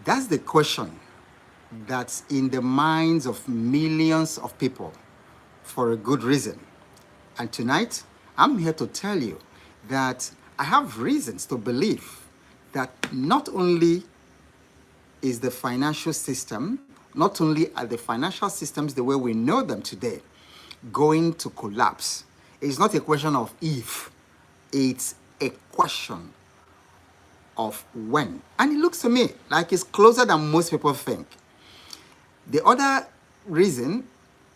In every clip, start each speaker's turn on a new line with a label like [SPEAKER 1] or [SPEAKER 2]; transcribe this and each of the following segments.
[SPEAKER 1] That's the question that's in the minds of millions of people for a good reason. And tonight, I'm here to tell you that I have reasons to believe that not only is the financial system, not only are the financial systems the way we know them today going to collapse. It's not a question of if, it's a question of when. And it looks to me like it's closer than most people think. The other reason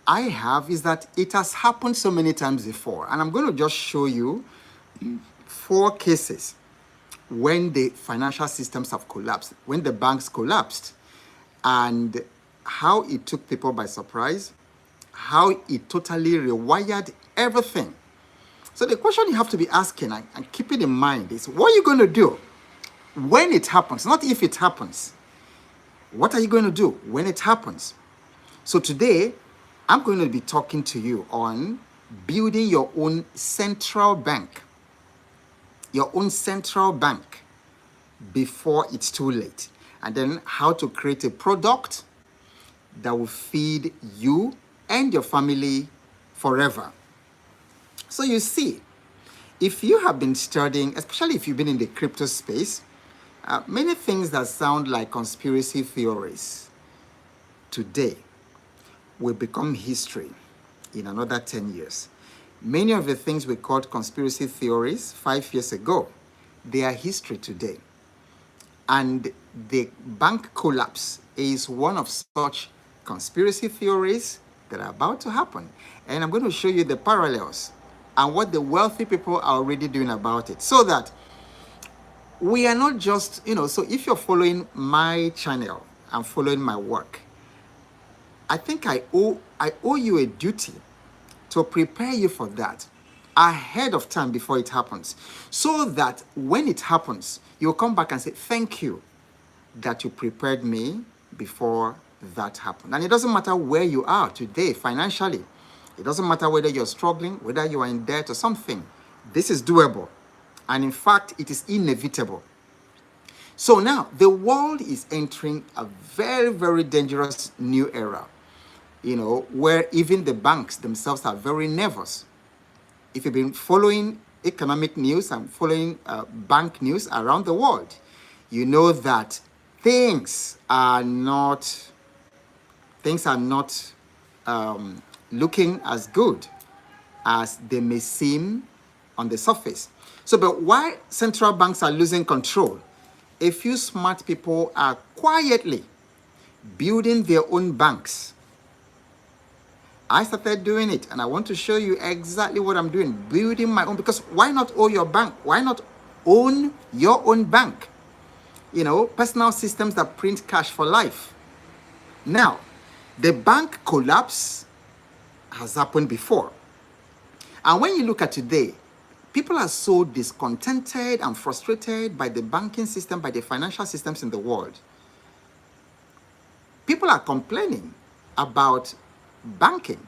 [SPEAKER 1] I have is that it has happened so many times before. And I'm going to just show you 4 cases when the financial systems have collapsed, when the banks collapsed, and how it took people by surprise, how it totally rewired everything. So the question you have to be asking and keep it in mind is, what are you going to do when it happens? Not if it happens. What are you going to do when it happens? So today, I'm going to be talking to you on building your own central bank. Your own central bank before it's too late. And then how to create a product that will feed you and your family forever. So you see, if you have been studying, especially if you've been in the crypto space, many things that sound like conspiracy theories today will become history in another 10 years. Many of the things we called conspiracy theories 5 years ago, they are history today. And the bank collapse is one of such conspiracy theories that are about to happen. And I'm going to show you the parallels and what the wealthy people are already doing about it, so that we are not just, so if you're following my channel and following my work, I think I owe you a duty to prepare you for that ahead of time before it happens, so that when it happens, you'll come back and say, thank you that you prepared me before that happened. And it doesn't matter where you are today financially. It doesn't matter whether you're struggling, whether you are in debt or something. This is doable. And in fact, it is inevitable. So now, the world is entering a very, very dangerous new era, where even the banks themselves are very nervous. If you've been following economic news and following bank news around the world, you know that things are not looking as good as they may seem on the surface. So, but why central banks are losing control? A few smart people are quietly building their own banks. I started doing it, and I want to show you exactly what I'm doing, building my own, because why not own your bank? Why not own your own bank? Personal systems that print cash for life. Now, the bank collapse has happened before. And when you look at today, people are so discontented and frustrated by the banking system, by the financial systems in the world. People are complaining about banking,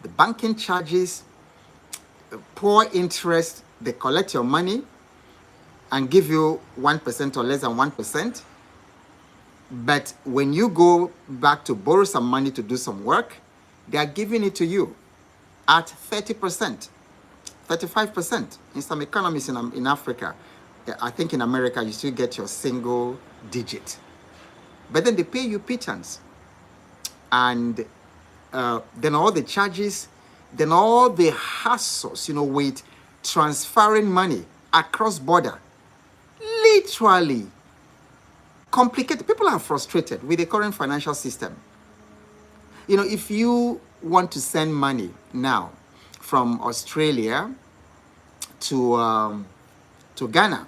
[SPEAKER 1] the banking charges, poor interest. They collect your money and give you 1% or less than 1%. But when you go back to borrow some money to do some work, they are giving it to you at 30%, 35%. In some economies in Africa, I think in America, you still get your single digit. But then they pay you pittance. And then all the charges, then all the hassles, with transferring money across border. Literally complicated. People are frustrated with the current financial system. If you want to send money now from Australia to Ghana,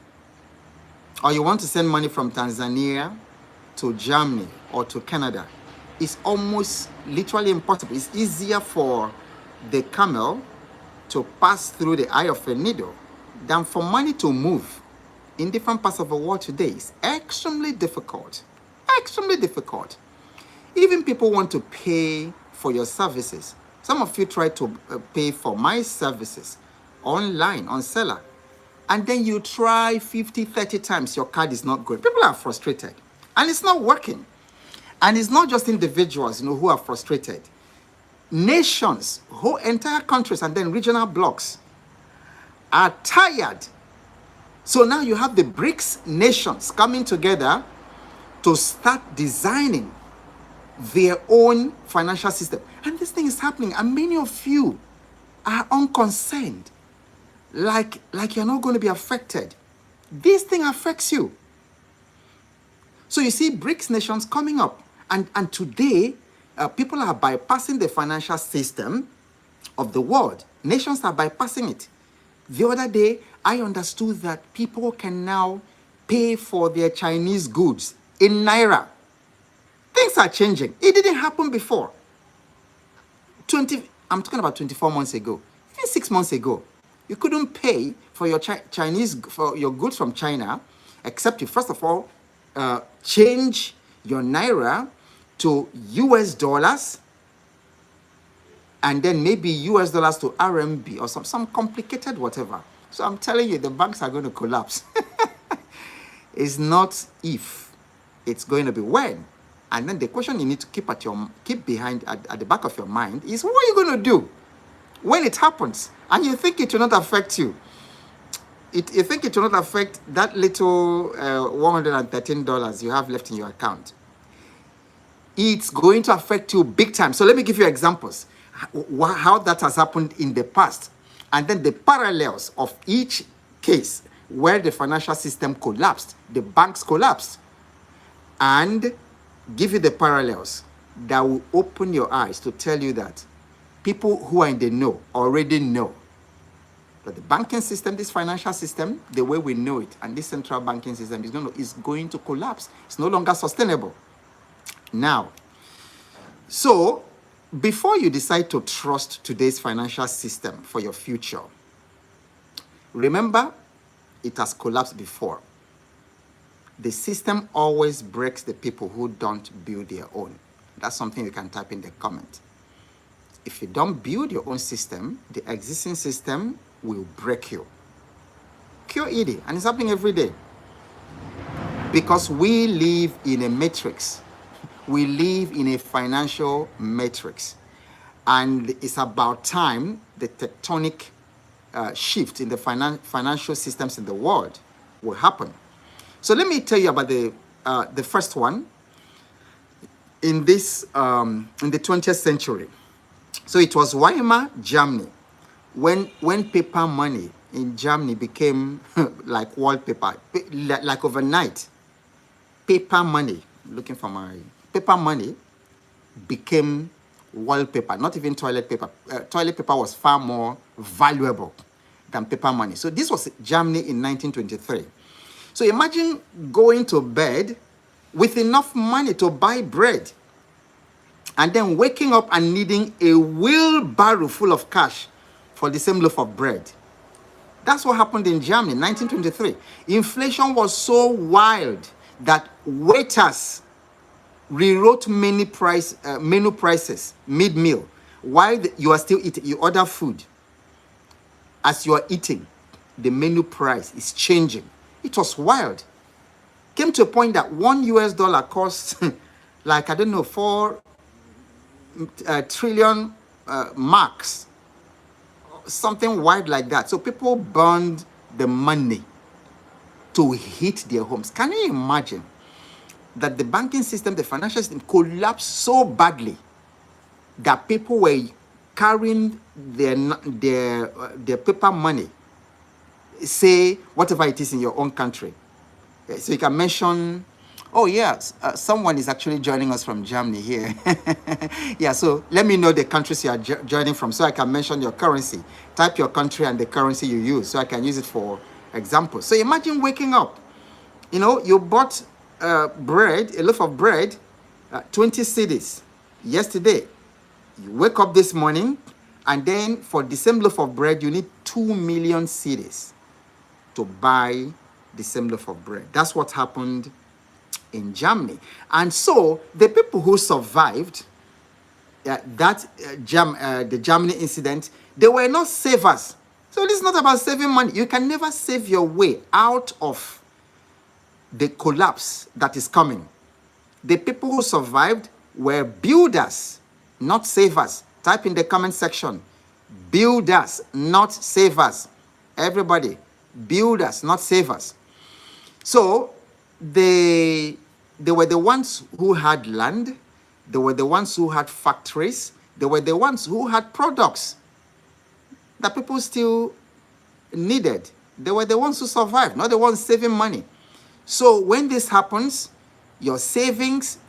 [SPEAKER 1] or you want to send money from Tanzania to Germany or to Canada, it's almost literally impossible. It's easier for the camel to pass through the eye of a needle than for money to move in different parts of the world today. It's extremely difficult. Extremely difficult. Even people want to pay for your services. Some of you try to pay for my services online, on Seller. And then you try 50, 30 times, your card is not going. People are frustrated. And it's not working. And it's not just individuals, who are frustrated. Nations, whole entire countries, and then regional blocks are tired. So now you have the BRICS nations coming together to start designing their own financial system. And this thing is happening, and many of you are unconcerned, like you're not going to be affected. This thing affects you. So you see BRICS nations coming up, and today people are bypassing the financial system of the world. Nations are bypassing it. The other day, I understood that people can now pay for their Chinese goods in Naira. Things are changing. It didn't happen before. I'm talking about 24 months ago, even 6 months ago. You couldn't pay for your for your goods from China, except you first of all change your Naira to US dollars, and then maybe US dollars to RMB or some complicated whatever. So I'm telling you, the banks are going to collapse. It's not if, it's going to be when. And then the question you need to keep behind at the back of your mind is, what are you going to do when it happens? And you think it will not affect you. You think it will not affect that little $113 you have left in your account. It's going to affect you big time. So let me give you examples how that has happened in the past, and then the parallels of each case where the financial system collapsed, the banks collapsed, and give you the parallels that will open your eyes to tell you that people who are in the know already know that the banking system, this financial system, the way we know it, and this central banking system is going to collapse. It's no longer sustainable. Now, so before you decide to trust today's financial system for your future, remember it has collapsed before. The system always breaks the people who don't build their own. That's something you can type in the comment. If you don't build your own system, the existing system will break you. QED, and it's happening every day. Because we live in a matrix. We live in a financial matrix. And it's about time the tectonic shift in the financial systems in the world will happen. So let me tell you about the first one in this in the 20th century. So it was Weimar, Germany, when paper money in Germany became like wallpaper, like overnight. Paper money, looking for my paper money, became wallpaper, not even toilet paper. Toilet paper was far more valuable than paper money. So this was Germany in 1923. So imagine going to bed with enough money to buy bread, and then waking up and needing a wheelbarrow full of cash for the same loaf of bread. That's what happened in Germany in 1923. Inflation was so wild that waiters rewrote menu prices mid-meal while you are still eating. You order food. As you are eating, the menu price is changing. It was wild. Came to a point that $1 costs like, I don't know, 4 trillion marks. Something wild like that. So people burned the money to heat their homes. Can you imagine that the banking system, the financial system collapsed so badly that people were carrying their paper money, say whatever it is in your own country. So you can mention, oh yes, someone is actually joining us from Germany here. Yeah, so let me know the countries you are joining from so I can mention your currency. Type your country and the currency you use so I can use it for example. So imagine waking up, you bought bread, a loaf of bread, 20 cedis yesterday. You wake up this morning, and then for the same loaf of bread, you need 2 million cedis to buy the same loaf of bread. That's what happened in Germany. And so the people who survived the Germany incident, they were not savers. So this is not about saving money. You can never save your way out of the collapse that is coming. The people who survived were builders, not savers. Type in the comment section. Builders, not savers. Everybody, builders, not savers. So they were the ones who had land. They were the ones who had factories. They were the ones who had products that people still needed. They were the ones who survived, not the ones saving money. So when this happens, your savings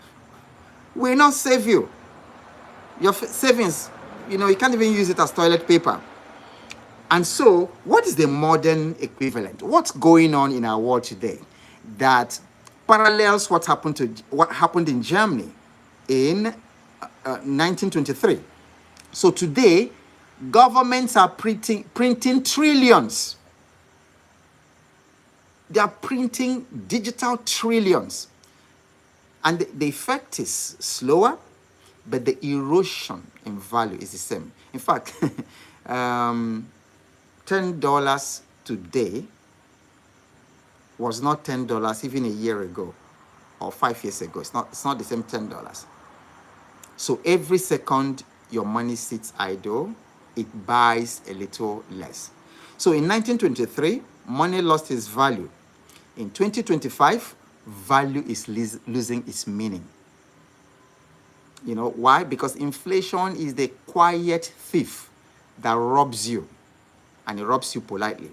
[SPEAKER 1] will not save you. Your savings, you can't even use it as toilet paper. And so, what is the modern equivalent? What's going on in our world today that parallels what happened in Germany in 1923? So today, governments are printing trillions. They are printing digital trillions. And the effect is slower, but the erosion in value is the same. In fact, $10 today was not $10 even a year ago or 5 years ago. It's not the same $10. So every second your money sits idle, it buys a little less. So in 1923, money lost its value. In 2025, value is losing its meaning. You know why? Because inflation is the quiet thief that robs you, and it robs you politely.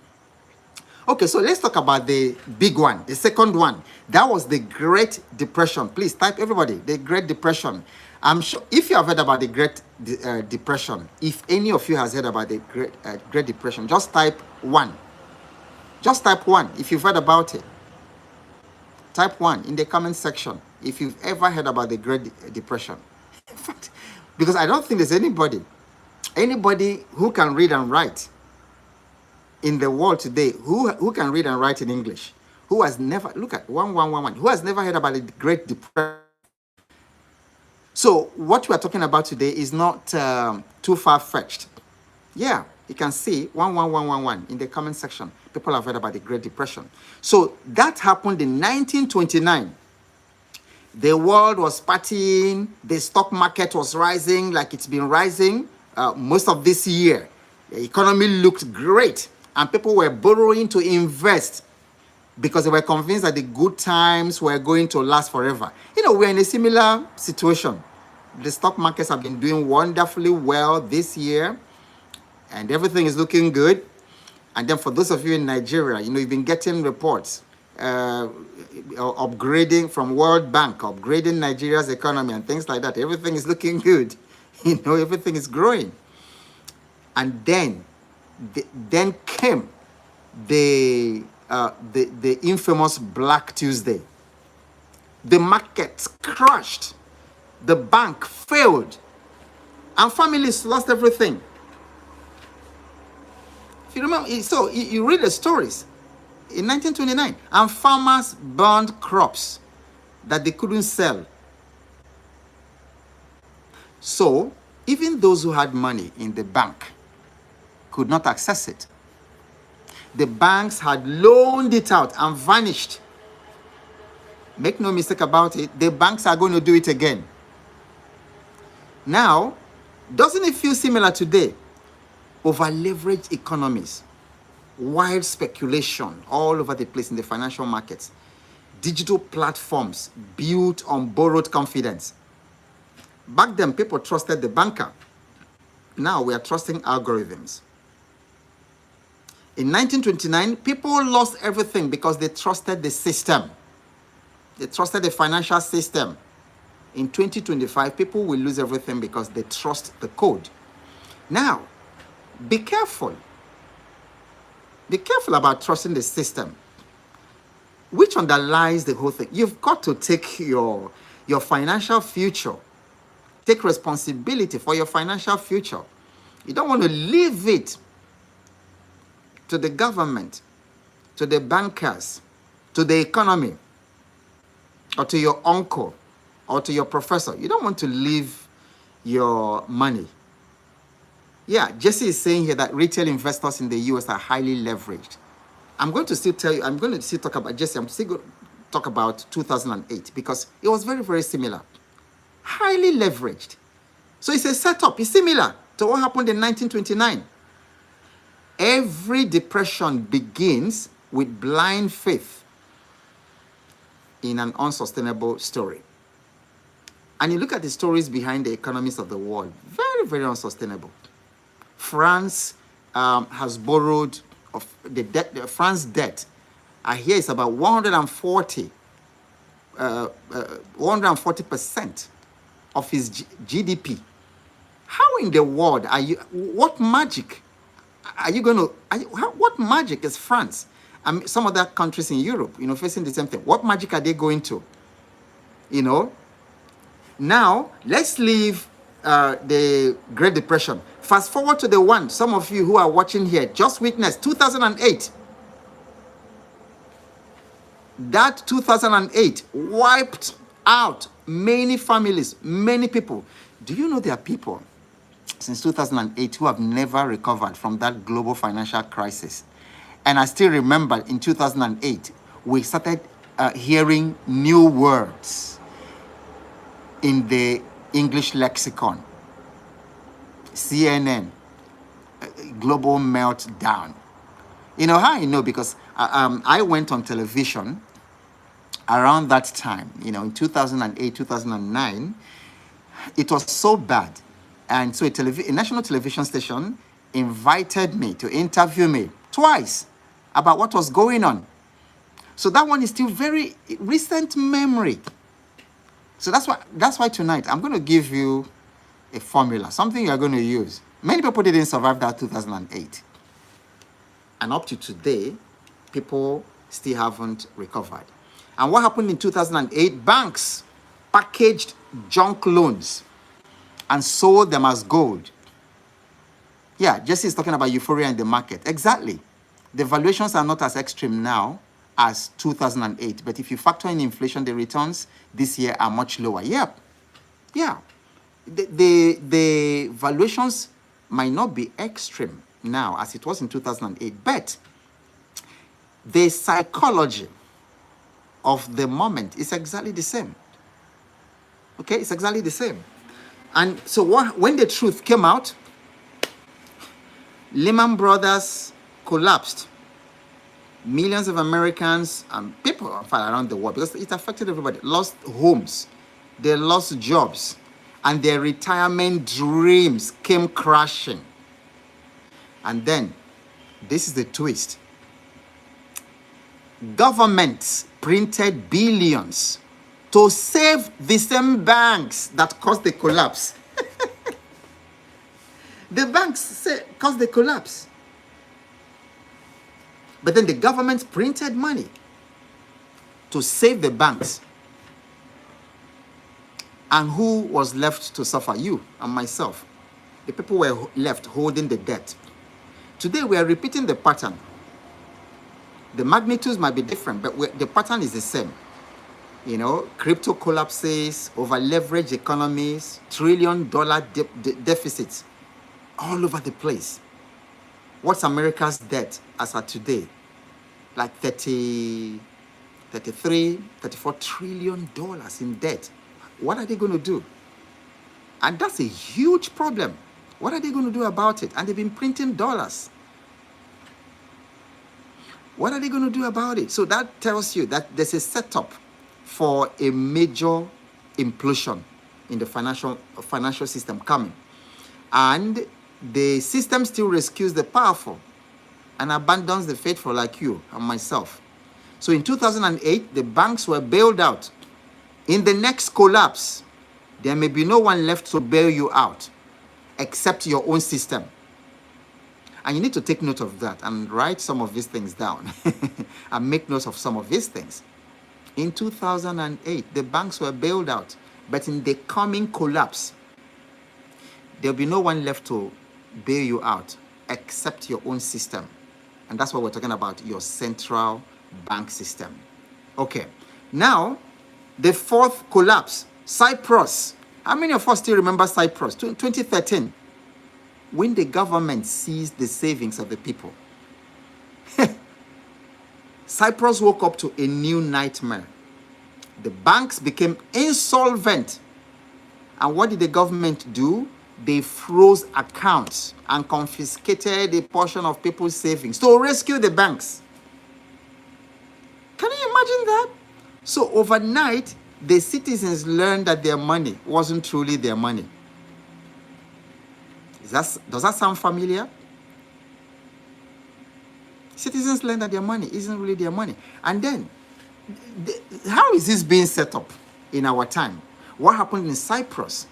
[SPEAKER 1] Okay, so let's talk about the big one, the second one. That was the Great Depression. Please type, everybody, the Great Depression. I'm sure if you have heard about the Great Depression, if any of you has heard about the Great Depression, just type 1. Just type 1 if you've heard about it. Type 1 in the comment section if you've ever heard about the Great Depression. In fact, because I don't think there's anybody who can read and write in the world today who can read and write in English, who has never, look at 1111, who has never heard about the Great Depression. So what we are talking about today is not too far-fetched. Yeah, you can see 11111 in the comment section. People have heard about the Great Depression. So that happened in 1929. The world was partying. The stock market was rising like it's been rising most of this year. The economy looked great, and people were borrowing to invest because they were convinced that the good times were going to last forever. We're in a similar situation. The stock markets have been doing wonderfully well this year, and everything is looking good. And then for those of you in Nigeria, you've been getting reports upgrading from World Bank, upgrading Nigeria's economy and things like that. Everything is looking good. Everything is growing. And then came the infamous Black Tuesday. The markets crashed. The bank failed. And families lost everything. If you remember, so you read the stories. In 1929, and farmers burned crops that they couldn't sell. So even those who had money in the bank could not access it. The banks had loaned it out and vanished. Make no mistake about it, the banks are going to do it again. Now, doesn't it feel similar today? Over-leveraged economies, wild speculation all over the place in the financial markets, digital platforms built on borrowed confidence. Back then, people trusted the banker. Now we are trusting algorithms. In 1929, people lost everything because they trusted the system. They trusted the financial system. In 2025, people will lose everything because they trust the code. Now, be careful. Be careful about trusting the system, which underlies the whole thing. You've got to take your financial future. Take responsibility for your financial future. You don't want to leave it to the government, to the bankers, to the economy, or to your uncle, or to your professor. You don't want to leave your money. Yeah, Jesse is saying here that retail investors in the US are highly leveraged. I'm going to still tell you, I'm going to still talk about Jesse. I'm still going to talk about 2008 because it was very, very similar. Highly leveraged. So it's a setup. It's similar to what happened in 1929. Every depression begins with blind faith in an unsustainable story. And you look at the stories behind the economies of the world, very, very unsustainable. France has borrowed of the debt. France debt, I hear it's about 140% of his GDP. How in the world are you? What magic are you going to? What magic is France? I mean, some other countries in Europe, facing the same thing. What magic are they going to? Now let's leave the Great Depression. Fast forward to the one some of you who are watching here just witnessed 2008. That 2008 wiped out many families, many people. Do you know there are people since 2008 who have never recovered from that global financial crisis? And I still remember in 2008, we started hearing new words in the English lexicon. CNN, global meltdown. You know how I know? Because I went on television around that time, in 2008, 2009. It was so bad. And so a national television station invited me to interview me twice about what was going on. So that one is still very recent memory. So that's why tonight I'm going to give you a formula, something you're going to use. Many people didn't survive that 2008. And up to today, people still haven't recovered. And what happened in 2008? Banks packaged junk loans and sold them as gold. Yeah, Jesse is talking about euphoria in the market. Exactly. The valuations are not as extreme now as 2008. But if you factor in inflation, the returns this year are much lower. Yep. Yeah. The valuations might not be extreme now as it was in 2008, but the psychology of the moment is exactly the same. Okay, it's exactly the same. And so when the truth came out, Lehman Brothers collapsed. Millions of Americans and people around the world, because it affected everybody, lost homes, they lost jobs, and their retirement dreams came crashing. And then, this is the twist. Governments printed billions to save the same banks that caused the collapse. The banks caused the collapse. But then the government printed money to save the banks. And who was left to suffer? You and myself. The people were left holding the debt. Today we are repeating the pattern. The magnitudes might be different, but the pattern is the same. Crypto collapses, over-leveraged economies, $1 trillion deficits all over the place. What's America's debt as of today? Like 33, $34 trillion in debt. What are they going to do? And that's a huge problem. What are they going to do about it? And they've been printing dollars. What are they going to do about it? So that tells you that there's a setup for a major implosion in the financial system coming. And the system still rescues the powerful and abandons the faithful like you and myself. So in 2008, the banks were bailed out. In the next collapse, there may be no one left to bail you out except your own system. And you need to take note of that and write some of these things down and make notes of some of these things. In 2008, the banks were bailed out. But in the coming collapse, there'll be no one left to bail you out except your own system. And that's what we're talking about, your central bank system. Okay. Now, the fourth collapse, Cyprus. How many of us still remember Cyprus? 2013, when the government seized the savings of the people. Cyprus woke up to a new nightmare. The banks became insolvent. And what did the government do? They froze accounts and confiscated a portion of people's savings to rescue the banks. Can you imagine that? So overnight, the citizens learned that their money wasn't truly their money. Does that sound familiar? Citizens learned that their money isn't really their money. And then, how is this being set up in our time? What happened in Cyprus?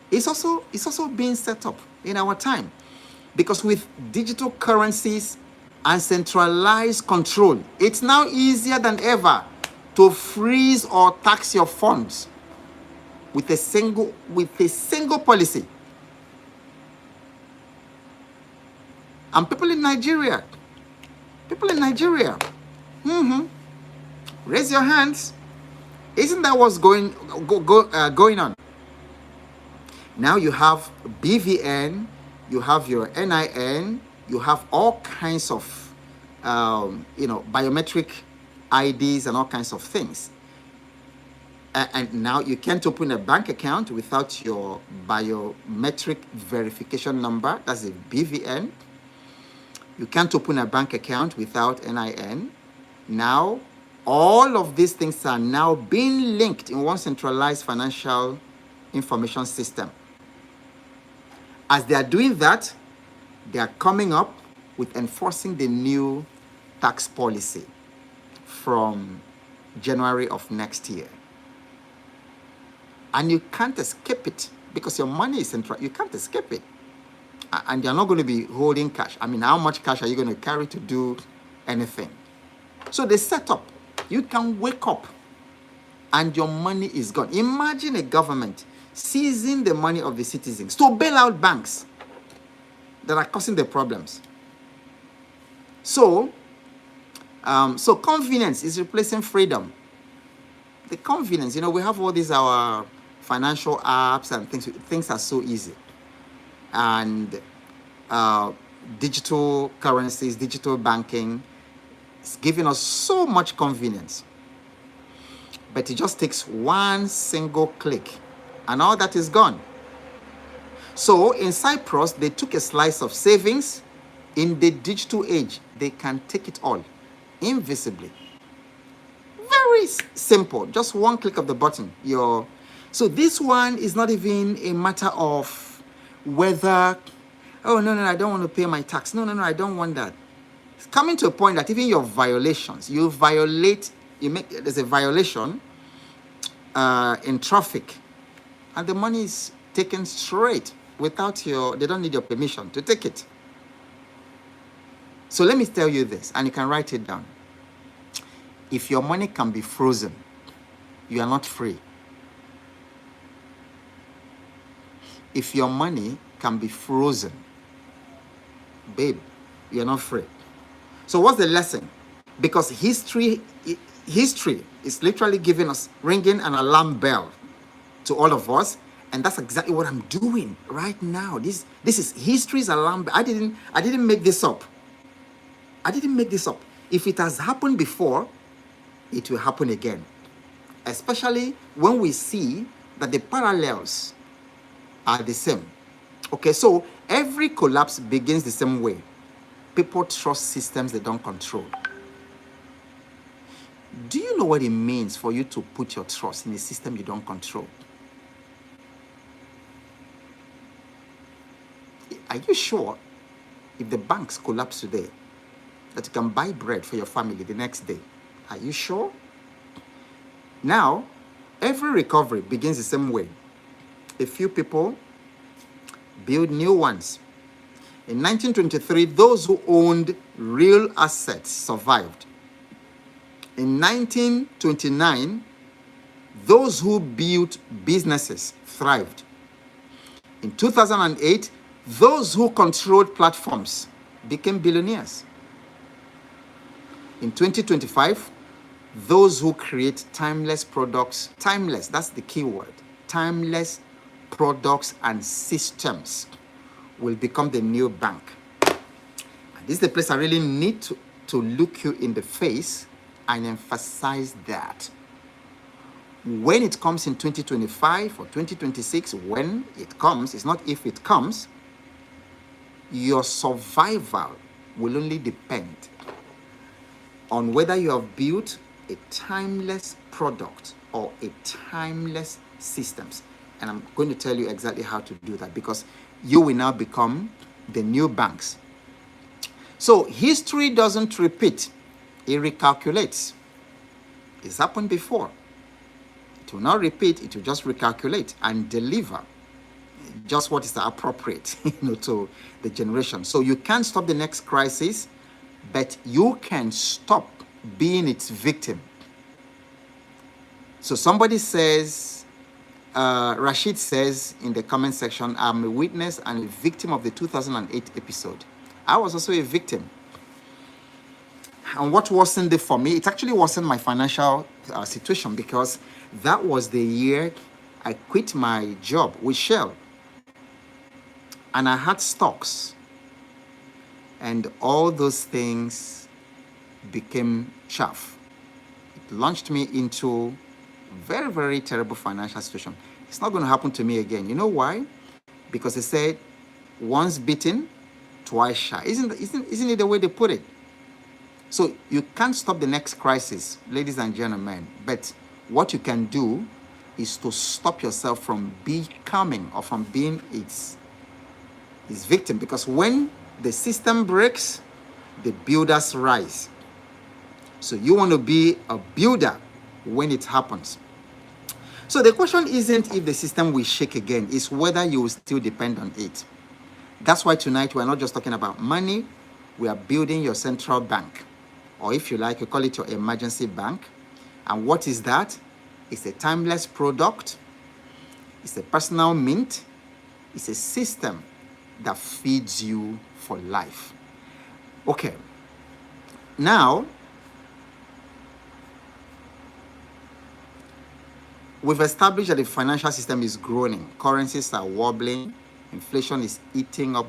[SPEAKER 1] It's also being set up in our time. Because with digital currencies and centralized control, it's now easier than ever to freeze or tax your funds with a single policy. And people in Nigeria, raise your hands. Isn't that what's going on? Now you have BVN, you have your NIN, you have all kinds of, biometric IDs and all kinds of things. And now you can't open a bank account without your biometric verification number. That's a BVN. You can't open a bank account without NIN. Now, all of these things are now being linked in one centralized financial information system. As they are doing that, they are coming up with enforcing the new tax policy from January of next year. And you can't escape it because your money is central. You can't escape it. And you're not going to be holding cash. I mean, how much cash are you going to carry to do anything? So they set up. You can wake up and your money is gone. Imagine a government seizing the money of the citizens to bail out banks that are causing the problems. So convenience is replacing freedom. The convenience, we have all these our financial apps and things are so easy. And digital currencies, digital banking, it's giving us so much convenience. But it just takes one single click and all that is gone. So in Cyprus, they took a slice of savings. In the digital age, they can take it all invisibly. Very simple, just one click of the button. So this one is not even a matter of whether, oh, no, I don't want to pay my tax. No, I don't want that. It's coming to a point that even your violations, there's a violation in traffic, and the money is taken straight without they don't need your permission to take it. So let me tell you this, and you can write it down. If your money can be frozen, you are not free. If your money can be frozen, babe, you're not free. So what's the lesson? Because history is literally ringing an alarm bell to all of us, and that's exactly what I'm doing right now. This is history's alarm bell. I didn't make this up. If it has happened before, it will happen again. Especially when we see that the parallels are the same. Okay, so every collapse begins the same way. People trust systems they don't control. Do you know what it means for you to put your trust in a system you don't control? Are you sure if the banks collapse today that you can buy bread for your family the next day? Are you sure? Now, every recovery begins the same way. A few people build new ones. In 1923, those who owned real assets survived. In 1929, those who built businesses thrived. In 2008, those who controlled platforms became billionaires. In 2025, those who create timeless products, timeless, that's the key word, timeless products and systems will become the new bank. And this is the place I really need to look you in the face and emphasize that. when it comes in 2025 or 2026, when it comes, it's not if it comes, your survival will only depend on whether you have built a timeless product or a timeless systems. And I'm going to tell you exactly how to do that, because you will now become the new banks. So history doesn't repeat, it recalculates. It's happened before. It will not repeat, it will just recalculate and deliver just what is appropriate to the generation. So you can't stop the next crisis, but you can stop being its victim. So somebody says, Rashid says in the comment section, I'm a witness and a victim of the 2008 episode. I was also a victim. And what worsened it for me, it actually worsened my financial situation, because that was the year I quit my job with Shell. And I had stocks. And all those things became chaff. It launched me into very, very terrible financial situation. It's not going to happen to me again. You know why? Because they said, once bitten, twice shy. Isn't it the way they put it? So you can't stop the next crisis, ladies and gentlemen. But what you can do is to stop yourself from becoming or from being its victim. Because when the system breaks, the builders rise. So you want to be a builder when it happens. So the question isn't if the system will shake again, it's whether you will still depend on it. That's why tonight we're not just talking about money, we are building your central bank. Or if you like, you call it your emergency bank. And what is that? It's a timeless product. It's a personal mint. It's a system that feeds you for life. Okay. Now, we've established that the financial system is groaning. Currencies are wobbling. Inflation is eating up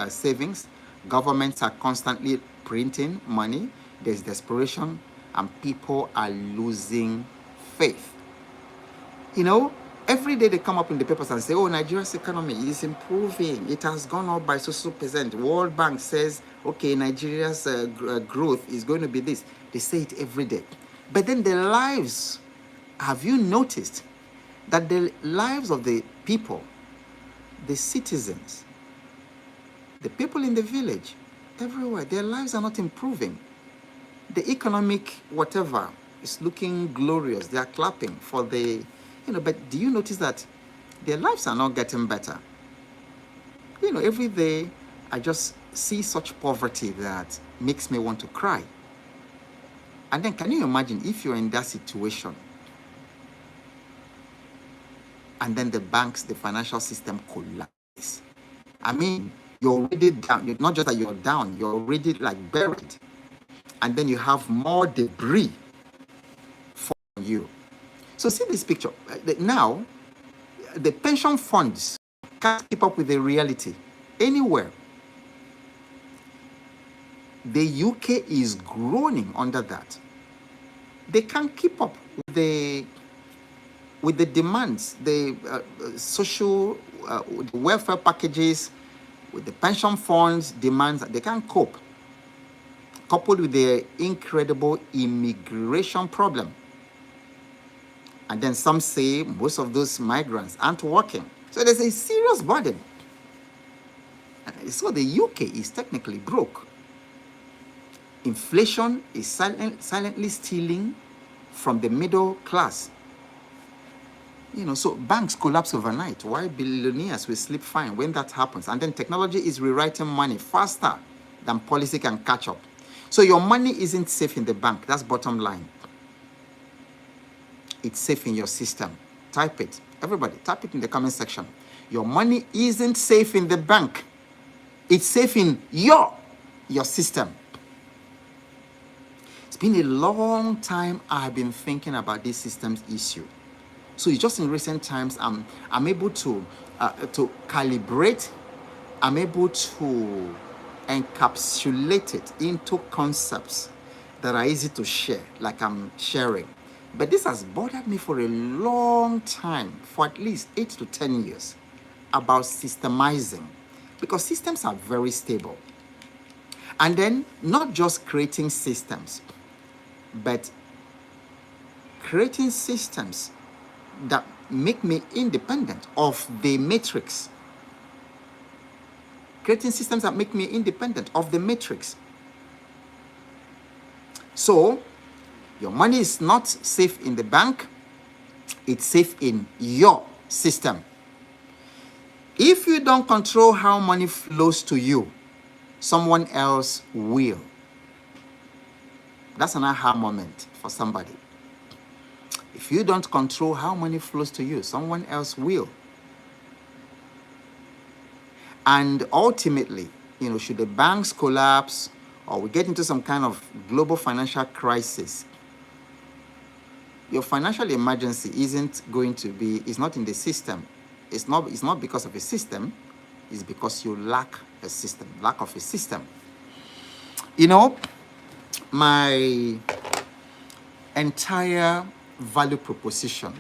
[SPEAKER 1] savings. Governments are constantly printing money. There's desperation, and people are losing faith. Every day they come up in the papers and say, oh, Nigeria's economy is improving. It has gone up by so percent. World Bank says, okay, Nigeria's growth is going to be this. They say it every day. But then the lives, have you noticed that the lives of the people, the citizens, the people in the village, everywhere, their lives are not improving. The economic whatever is looking glorious. They are clapping for the, but do you notice that their lives are not getting better? Every day I just see such poverty that makes me want to cry. And then can you imagine if you're in that situation and then the banks, the financial system collapse? I mean, you're already down. You're not just that you're down, you're already like buried. And then you have more debris for you. So see this picture. Now, the pension funds can't keep up with the reality anywhere. The UK is groaning under that. They can't keep up with the demands, the social the welfare packages, with the pension funds demands. They can't cope. Coupled with the incredible immigration problem. And then some say most of those migrants aren't working. So there's a serious burden. So the UK is technically broke. Inflation is silently stealing from the middle class. So banks collapse overnight. Why billionaires will sleep fine when that happens? And then technology is rewriting money faster than policy can catch up. So your money isn't safe in the bank. That's bottom line. It's safe in your system. Type it. Everybody, type it in the comment section. Your money isn't safe in the bank. It's safe in your system. It's been a long time I've been thinking about this systems issue. So it's just in recent times I'm able to calibrate. I'm able to encapsulate it into concepts that are easy to share, like I'm sharing. But this has bothered me for a long time, for at least 8 to 10 years, about systemizing, because systems are very stable. And then not just creating systems, but creating systems that make me independent of the matrix. Creating systems that make me independent of the matrix. So, your money is not safe in the bank, it's safe in your system. If you don't control how money flows to you, someone else will. That's an aha moment for somebody. If you don't control how money flows to you, someone else will. And ultimately, should the banks collapse or we get into some kind of global financial crisis, your financial emergency is not in the system. It's not because of a system, it's because you lack of a system. My entire value proposition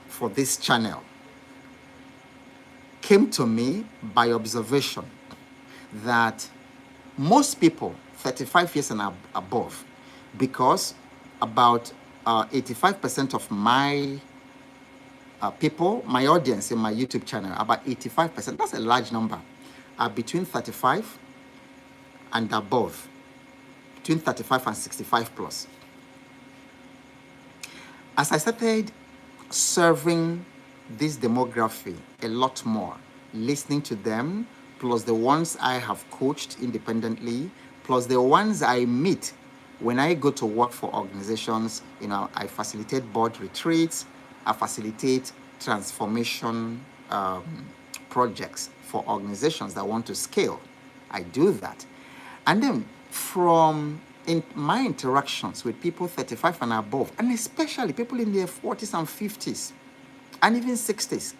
[SPEAKER 1] for this channel came to me by observation that most people 35 years and above, because about 85% of my people, my audience in my YouTube channel, about 85%, that's a large number, are between 35 and above, between 35 and 65 plus. As I started serving this demography a lot more, listening to them, plus the ones I have coached independently, plus the ones I meet when I go to work for organizations, I facilitate board retreats, I facilitate transformation projects for organizations that want to scale. I do that. And then in my interactions with people 35 and above, and especially people in their 40s and 50s, and even 60s,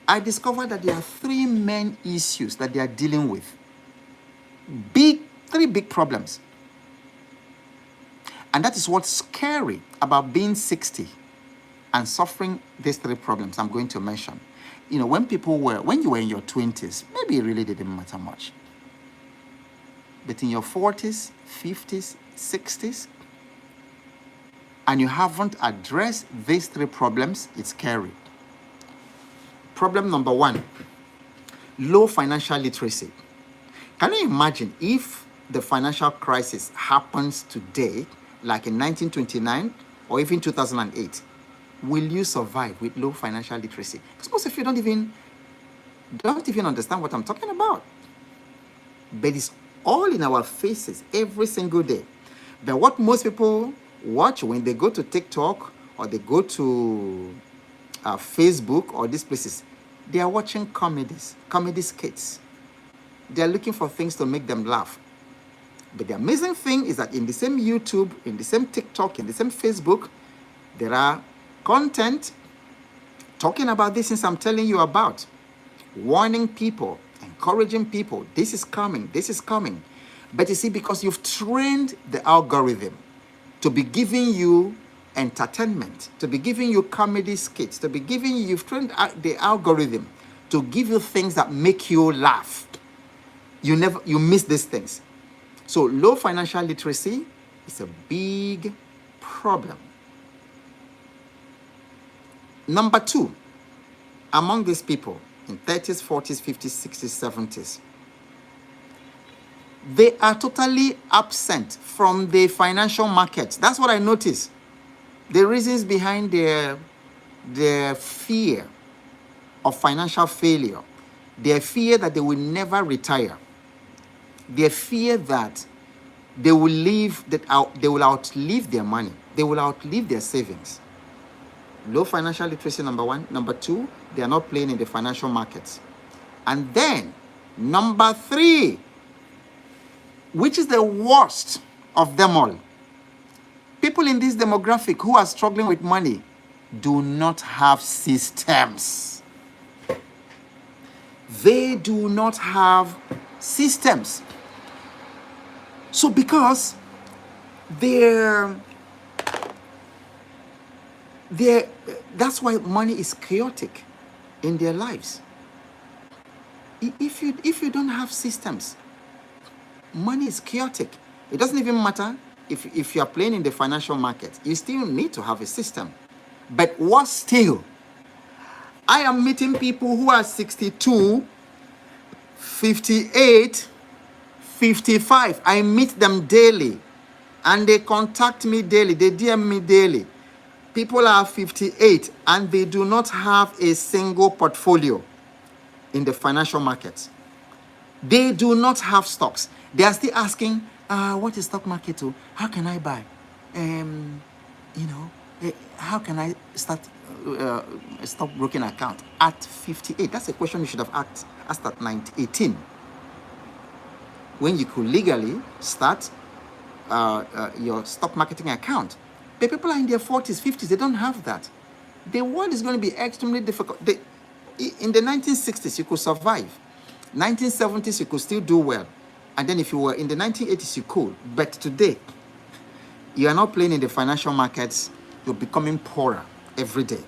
[SPEAKER 1] I discovered that there are three main issues that they are dealing with. Three big problems. And that is what's scary about being 60 and suffering these three problems I'm going to mention. When you were in your 20s, maybe it really didn't matter much. But in your 40s, 50s, 60s, and you haven't addressed these three problems, it's scary. Problem number one, low financial literacy. Can you imagine if the financial crisis happens today, like in 1929 or even 2008? Will you survive with low financial literacy? Because most of you don't even understand what I'm talking about. But it's all in our faces every single day. But what most people watch when they go to TikTok or they go to Facebook or these places, they are watching comedy skits. They are looking for things to make them laugh. But the amazing thing is that in the same YouTube, in the same TikTok, in the same Facebook, there are content talking about these things I'm telling you about, warning people, encouraging people, this is coming. But you see, because you've trained the algorithm to be giving you entertainment, to be giving you comedy skits, you've trained the algorithm to give you things that make you laugh. You miss these things. So low financial literacy is a big problem. Number two, among these people in 30s, 40s, 50s, 60s, 70s, they are totally absent from the financial markets. That's what I noticed. The reasons behind their fear of financial failure, their fear that they will never retire, their fear that they will outlive their money, they will outlive their savings. Low financial literacy, number one. Number two, they are not playing in the financial markets. And then, number three, which is the worst of them all, people in this demographic who are struggling with money do not have systems. They do not have systems. So because They're, that's why money is chaotic in their lives. If you don't have systems, money is chaotic. It doesn't even matter if you are playing in the financial market, you still need to have a system. But what still? I am meeting people who are 62, 58, 55. I meet them daily and they contact me daily. They DM me daily. People are 58 and they do not have a single portfolio in the financial markets. They do not have stocks. They are still asking, what is stock market? Oh? How can I buy? How can I start a stockbroking account at 58? That's a question you should have asked at 18, when you could legally start your stock marketing account. But people are in their 40s, 50s, they don't have that. The world is going to be extremely difficult. In the 1960s, you could survive. 1970s, you could still do well. And then if you were in the 1980s, you could. But today, you are not playing in the financial markets, you're becoming poorer every day.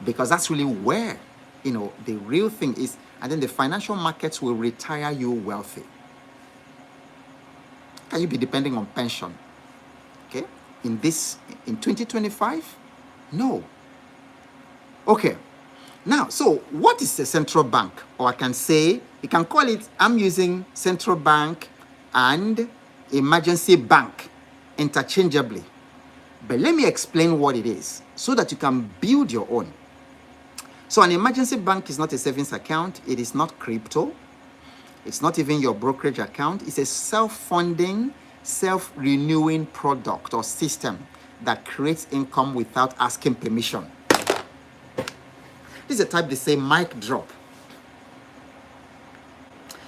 [SPEAKER 1] Because that's really where, the real thing is. And then the financial markets will retire you wealthy. Can you be depending on pension? Okay? In 2025? No. Okay. Now, so what is a central bank? Or I can say, you can call it, I'm using central bank and emergency bank interchangeably. But let me explain what it is so that you can build your own. So an emergency bank is not a savings account. It is not crypto. It's not even your brokerage account. It's a self-funding, self-renewing product or system that creates income without asking permission. This is a type they say mic drop.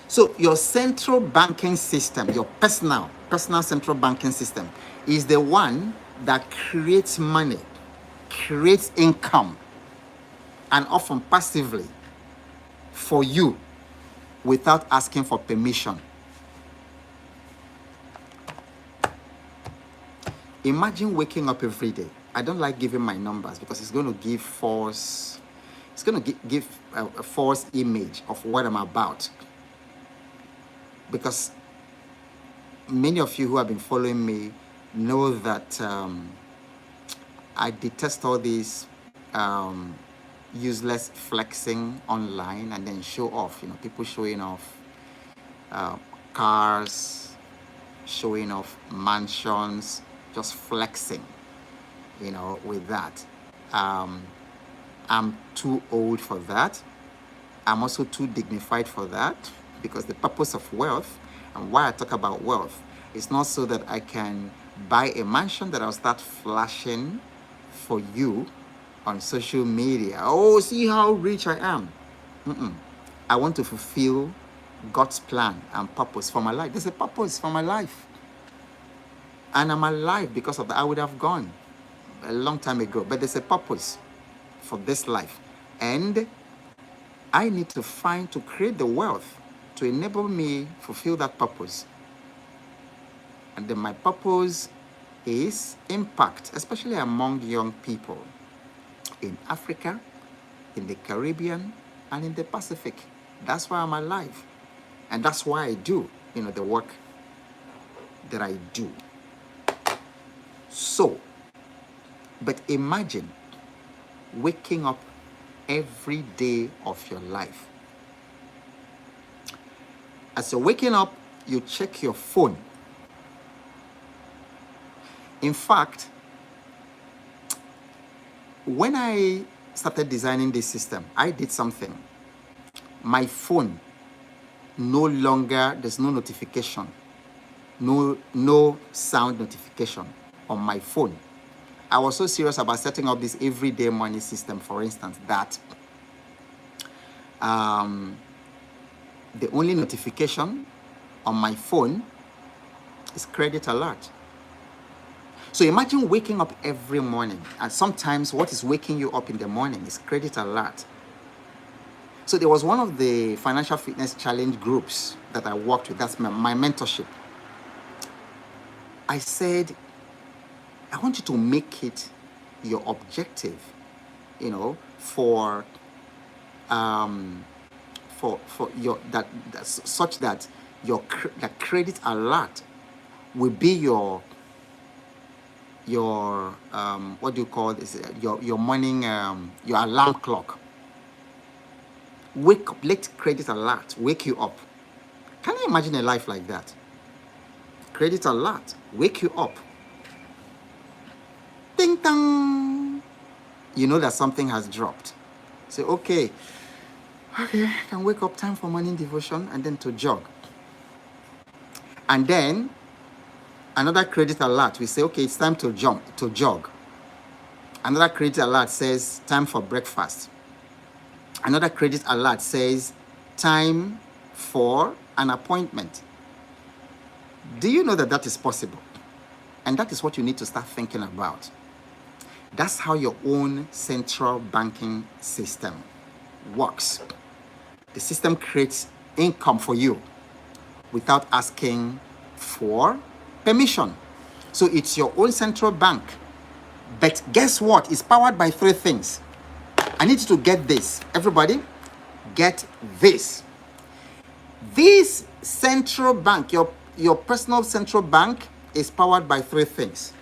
[SPEAKER 1] So your central banking system, your personal central banking system, is the one that creates money, creates income, and often passively for you without asking for permission. Imagine waking up every day. I don't like giving my numbers because it's going to give give a false image of what I'm about. Because many of you who have been following me know that I detest all these useless flexing online and then show off. People showing off cars, showing off mansions, just flexing, with that. I'm too old for that. I'm also too dignified for that, because the purpose of wealth, and why I talk about wealth, is not so that I can buy a mansion that I'll start flashing for you on social media. Oh, see how rich I am. I want to fulfill God's plan and purpose for my life. There's a purpose for my life. And I'm alive because of that. I would have gone a long time ago. But there's a purpose for this life. And I need to create the wealth to enable me fulfill that purpose. And then my purpose is impact, especially among young people in Africa, in the Caribbean, and in the Pacific. That's why I'm alive. And that's why I do, the work that I do. So, but imagine waking up every day of your life. As you're waking up, you check your phone. In fact, when I started designing this system, I did something. My phone no longer, there's no notification, no sound notification on my phone. I was so serious about setting up this everyday money system, for instance, that the only notification on my phone is credit alert. So imagine waking up every morning, and sometimes what is waking you up in the morning is credit alert. So there was one of the financial fitness challenge groups that I worked with, that's my mentorship. I said, I want you to make it your objective, you know, um, for your that such that that credit alert will be your what do you call this, your morning your alarm clock. Wake up, let credit alert wake you up. Can you imagine a life like that? Credit alert wake you up. Ding dong, you know that something has dropped. Say, okay, I can wake up, time for morning devotion, and then to jog. And then another credit alert, we say, okay, it's time to jog. Another credit alert says time for breakfast. Another credit alert says time for an appointment. Do you know that that is possible? And that is what you need to start thinking about. That's how your own central banking system works. The system creates income for you without asking for permission. So it's your own central bank. But guess what? It's powered by 3 things. I need you to get this. Everybody, get this. This central bank, your personal central bank, is powered by 3 things.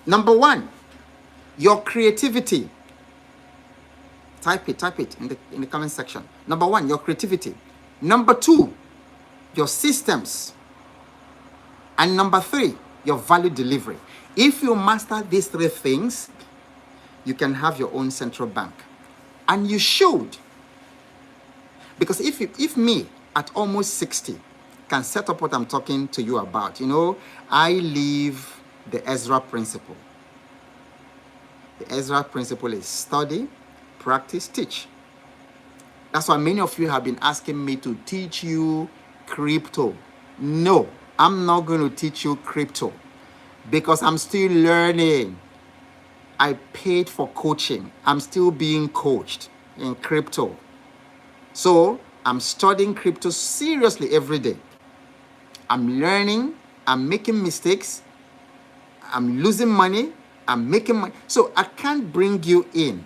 [SPEAKER 1] Number 1, your creativity. Type it in the comment section. Number 1, your creativity. Number 2, your systems. And number 3, your value delivery. If you master these 3 things, you can have your own central bank. And you should. Because if me at almost 60 can set up what I'm talking to you about, I live the Ezra principle. The Ezra principle is study, practice, teach. That's why many of you have been asking me to teach you crypto. No, I'm not going to teach you crypto because I'm still learning. I paid for coaching. I'm still being coached in crypto. So I'm studying crypto seriously every day. I'm learning. I'm making mistakes. I'm losing money. I'm making money. So I can't bring you in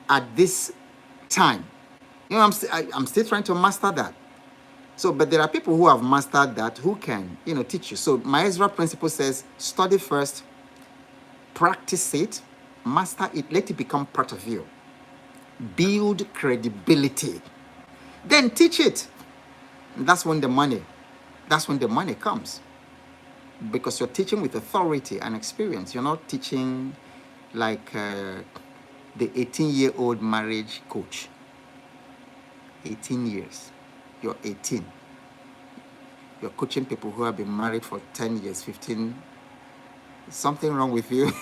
[SPEAKER 1] at this time. I'm still trying to master that. So, but there are people who have mastered that who can, teach you. So my Ezra principle says, study first, practice it, master it, let it become part of you. Build credibility. Then teach it. And that's when the money comes. Because you're teaching with authority and experience. You're not teaching like the 18-year-old marriage coach. 18 years. You're 18. You're coaching people who have been married for 10 years, 15. Something wrong with you.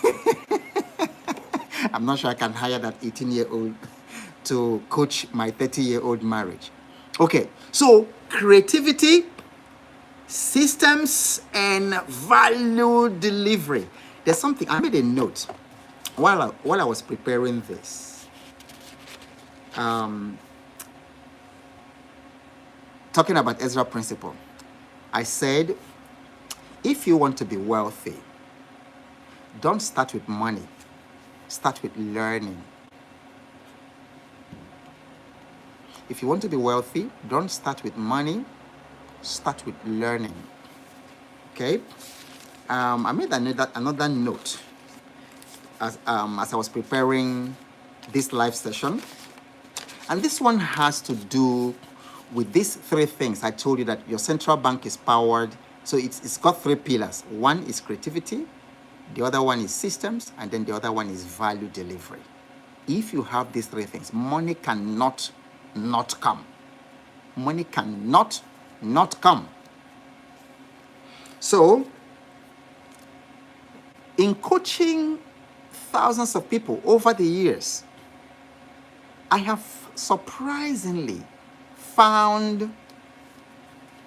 [SPEAKER 1] I'm not sure I can hire that 18-year-old to coach my 30-year-old marriage. Okay, so creativity, systems, and value delivery. There's something, I made a note while I was preparing this. Talking about Ezra principle, I said, if you want to be wealthy, don't start with money, start with learning. If you want to be wealthy, don't start with money, start with learning. Okay? I made another note as I was preparing this live session. And this one has to do with these 3 things. I told you that your central bank is powered. So it's got 3 pillars. One is creativity, the other one is systems, and then the other one is value delivery. If you have these 3 things, money cannot not come. Money cannot not come. So, in coaching thousands of people over the years, I have surprisingly found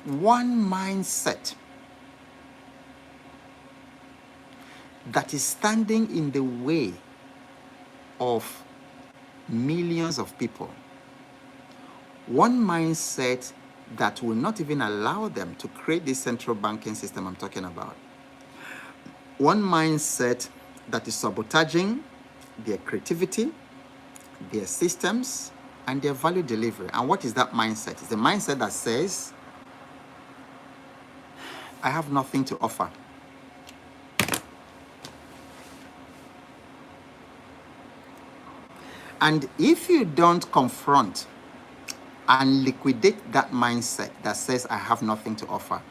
[SPEAKER 1] one mindset that is standing in the way of millions of people. One mindset that will not even allow them to create this central banking system I'm talking about. One mindset that is sabotaging their creativity, their systems, and their value delivery. And what is that mindset? It's the mindset that says, I have nothing to offer. And if you don't confront and liquidate that mindset that says, I have nothing to offer,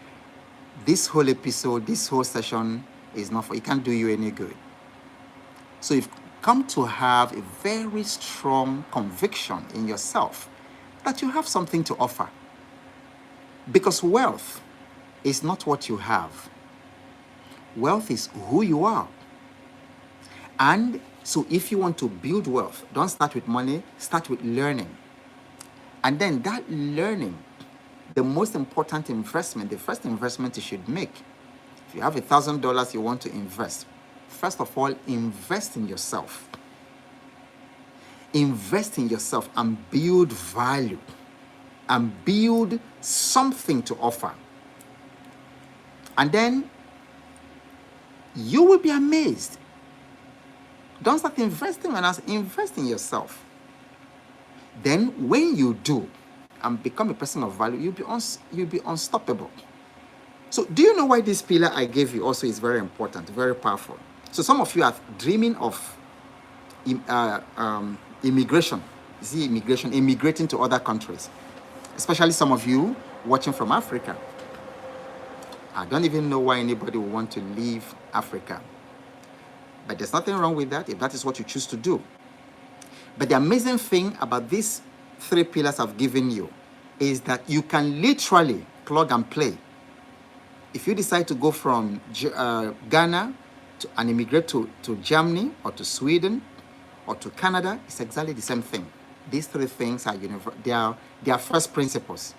[SPEAKER 1] this whole episode, this whole session is not for, it can't do you any good. So you've come to have a very strong conviction in yourself that you have something to offer. Because wealth is not what you have. Wealth is who you are. And so if you want to build wealth, don't start with money, start with learning. And then that learning, the most important investment, the first investment you should make, if you have $1,000 you want to invest, first of all, invest in yourself. Invest in yourself and build value and build something to offer. And then you will be amazed. Don't start investing on us, invest in yourself. Then when you do and become a person of value, you'll be unstoppable. So do you know why this pillar I gave you also is very important, very powerful? So some of you are dreaming of immigration. You see, immigrating to other countries. Especially some of you watching from Africa. I don't even know why anybody would want to leave Africa. But there's nothing wrong with that if that is what you choose to do. But the amazing thing about these 3 pillars I've given you is that you can literally plug and play. If you decide to go from Ghana and immigrate to Germany or to Sweden or to Canada, it's exactly the same thing. These 3 things are they are first principles.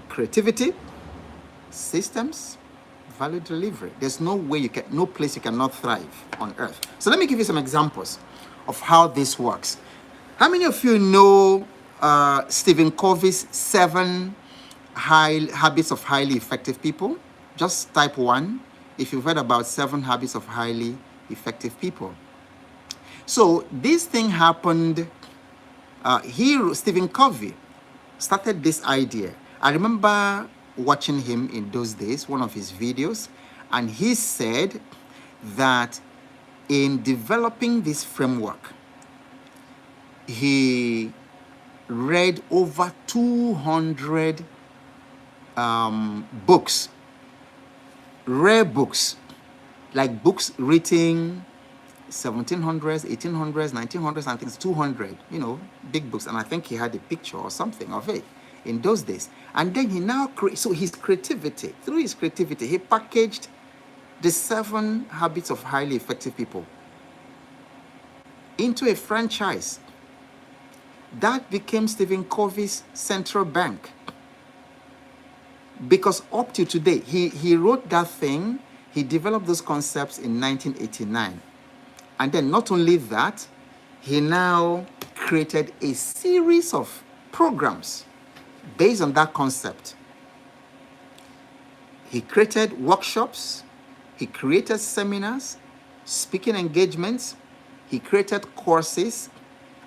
[SPEAKER 1] Creativity, systems, value delivery. There's no place you cannot thrive on earth. So let me give you some examples of how this works. How many of you know Stephen Covey's 7 habits of highly effective people? Just type 1 if you've heard about 7 habits of highly effective people. So this thing happened. Stephen Covey started this idea. I remember watching him in those days, one of his videos, and he said that in developing this framework, he read over 200 books, rare books, like books written 1700s, 1800s, 1900s, and things, 200, big books. And I think he had a picture or something of it in those days. And then he now through his creativity, he packaged the 7 habits of highly effective people into a franchise. That became Stephen Covey's central bank. Because up to today, he wrote that thing, he developed those concepts in 1989. And then not only that, he now created a series of programs based on that concept. He created workshops, he created seminars, speaking engagements, he created courses,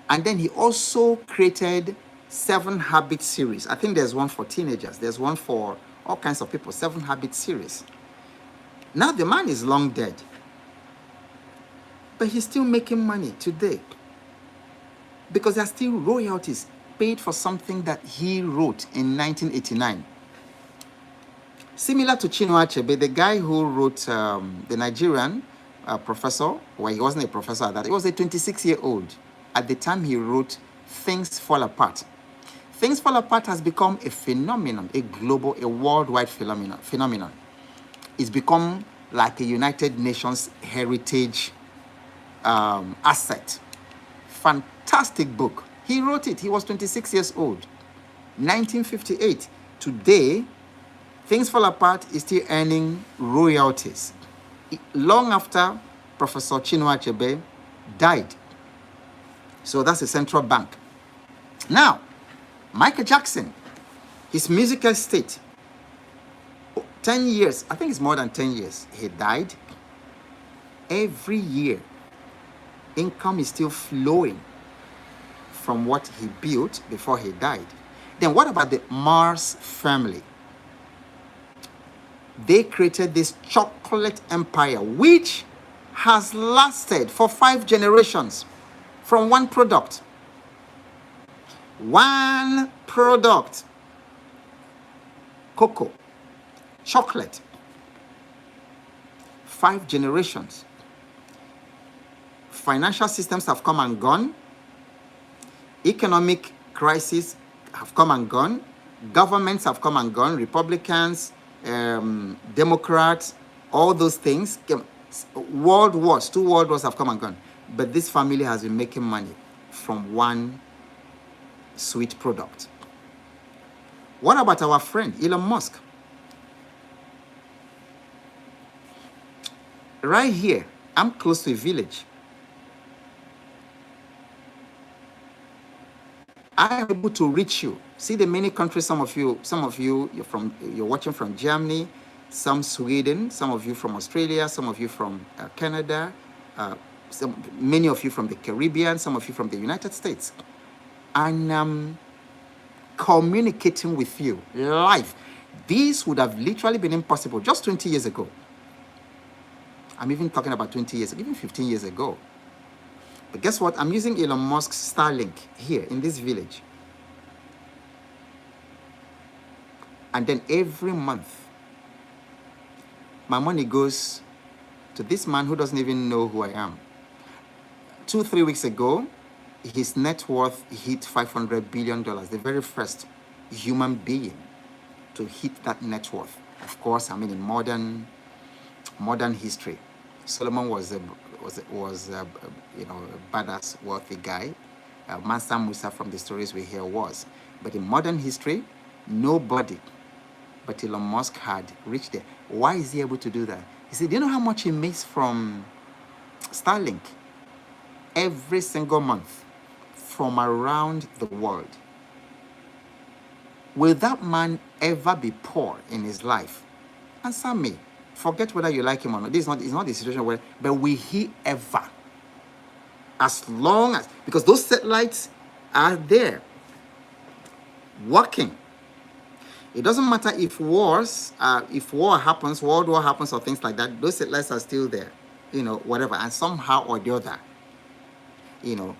[SPEAKER 1] and then he also created 7 habit series. I think there's one for teenagers, there's one for all kinds of people, 7 habit series. Now the man is long dead, but he's still making money today because there are still royalties paid for something that he wrote in 1989. Similar to Chinua Achebe, the guy who wrote the Nigerian professor, well, he wasn't a professor at that, he was a 26-year-old. At the time he wrote Things Fall Apart. Things Fall Apart has become a phenomenon, a global, a worldwide phenomenon. It's become like a United Nations heritage asset. Fantastic book. He wrote it. He was 26 years old. 1958. Today, Things Fall Apart is still earning royalties. Long after Professor Chinua Achebe died. So that's a central bank. Now, Michael Jackson, his musical state, 10 years, I think it's more than 10 years, he died. every year, income is still flowing from what he built before he died. Then what about the Mars family? They created this chocolate empire, which has lasted for 5 generations from one product. One product. Cocoa, chocolate. 5 generations. Financial systems have come and gone. Economic crises have come and gone. Governments have come and gone. Republicans, Democrats, all those things. World wars, 2 world wars have come and gone. But this family has been making money from one sweet product. What about our friend Elon Musk? Right here, I'm close to a village. I am able to reach you. See the many countries, some of you you're watching from Germany, some Sweden, some of you from Australia, some of you from Canada, many of you from the Caribbean, some of you from the United States. And I'm communicating with you live. This would have literally been impossible just 20 years ago. I'm even talking about 20 years, even 15 years ago. But guess what? I'm using Elon Musk's Starlink here in this village. And then every month, my money goes to this man who doesn't even know who I am. 2-3 weeks ago, his net worth hit $500 billion, the very first human being to hit that net worth. Of course, I mean in modern history. Solomon was a badass, wealthy guy. Mansa Musa from the stories we hear was. But in modern history, nobody but Elon Musk had reached there. Why is he able to do that? He said, do you know how much he makes from Starlink? Every single month from around the world. Will that man ever be poor in his life? Answer me. Forget whether you like him or not. It's not the situation where, but will he ever? As long as, because those satellites are there, working. It doesn't matter if war happens, world war happens, or things like that. Those satellites are still there, whatever, and somehow or the other,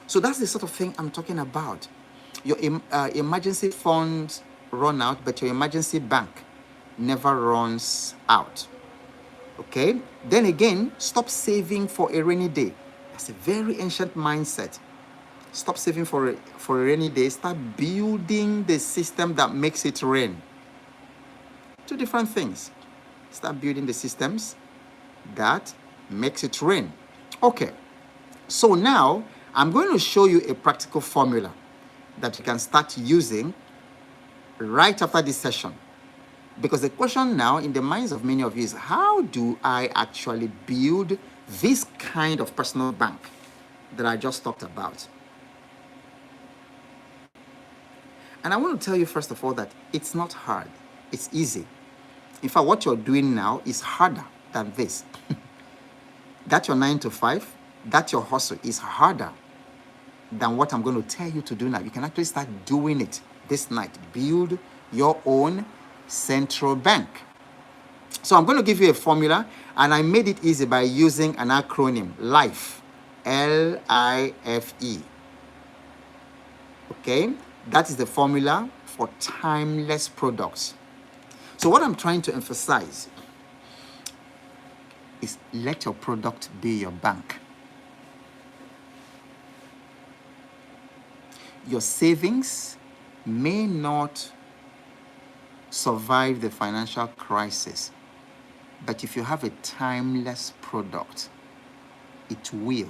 [SPEAKER 1] So that's the sort of thing I'm talking about. Your emergency funds run out, but your emergency bank never runs out. Okay? Then again, stop saving for a rainy day. That's a very ancient mindset. Stop saving for a rainy day. Start building the system that makes it rain. 2 different things. Start building the systems that makes it rain. Okay. So now, I'm going to show you a practical formula that you can start using right after this session. Because the question now in the minds of many of you is, how do I actually build this kind of personal bank that I just talked about? And I want to tell you, first of all, that it's not hard. It's easy. In fact, what you're doing now is harder than this. That your 9 to 5, that your hustle is harder than what I'm going to tell you to do now. You can actually start doing it this night. Build your own central bank. So I'm going to give you a formula, and I made it easy by using an acronym, L.I.F.E. L-I-F-E. Okay? That is the formula for timeless products. So what I'm trying to emphasize is let your product be your bank. Your savings may not survive the financial crisis, but if you have a timeless product, it will.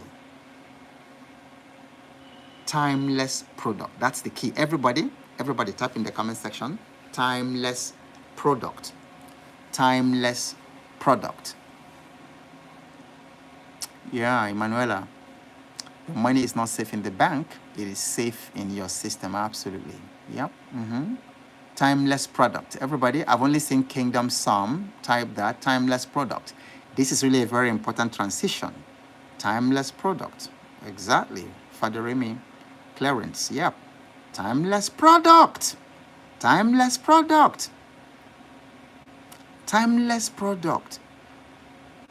[SPEAKER 1] Timeless product. That's the key. Everybody type in the comment section. Timeless product. Timeless product. Yeah, Emanuela. The money is not safe in the bank. It is safe in your system. Absolutely. Yep. Timeless product. Everybody, I've only seen Kingdom Psalm. Type that. Timeless product. This is really a very important transition Timeless product. Exactly. Faderemi. Clarence. Yep. Timeless product. Timeless product. Timeless product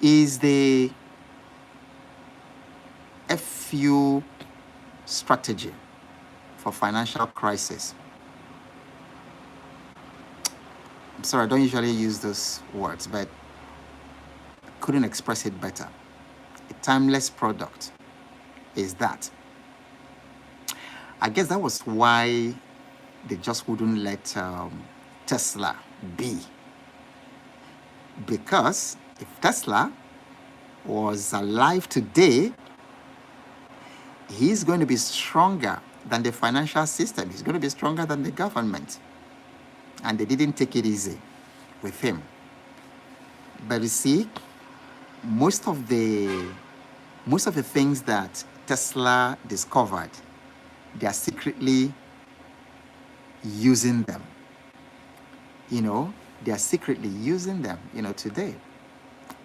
[SPEAKER 1] is the FU strategy for financial crisis. I'm sorry, I don't usually use those words, but couldn't express it better. A timeless product is that. I guess that was why they just wouldn't let Tesla be. Because if Tesla was alive today, he's going to be stronger than the financial system. He's going to be stronger than the government. And they didn't take it easy with him. But you see, most of the things that Tesla discovered, they are secretly using them. They are secretly using them, today.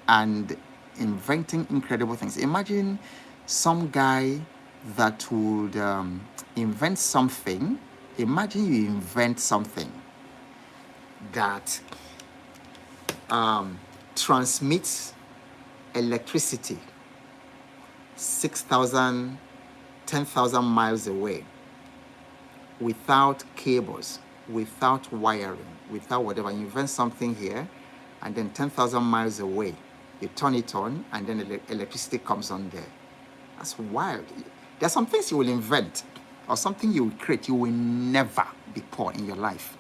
[SPEAKER 1] And inventing incredible things. Imagine some guy that would invent something. Imagine you invent something that transmits electricity 6,000, 10,000 miles away without cables, without wiring, without whatever. You invent something here, and then 10,000 miles away, you turn it on, and then electricity comes on there. That's wild. There are some things you will invent or something you will create, you will never be poor in your life.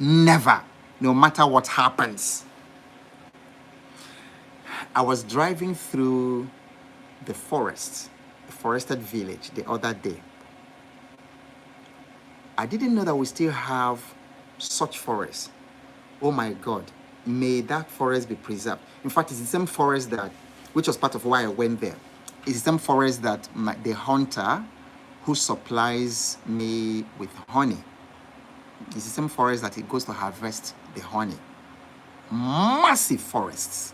[SPEAKER 1] Never, no matter what happens. I was driving through the forest, a forested village, the other day. I didn't know that we still have such forests. Oh my God, may that forest be preserved. In fact, it's the same forest which was part of why I went there. It's the same forest that the hunter who supplies me with honey, it's the same forest that he goes to harvest the honey. Massive forests.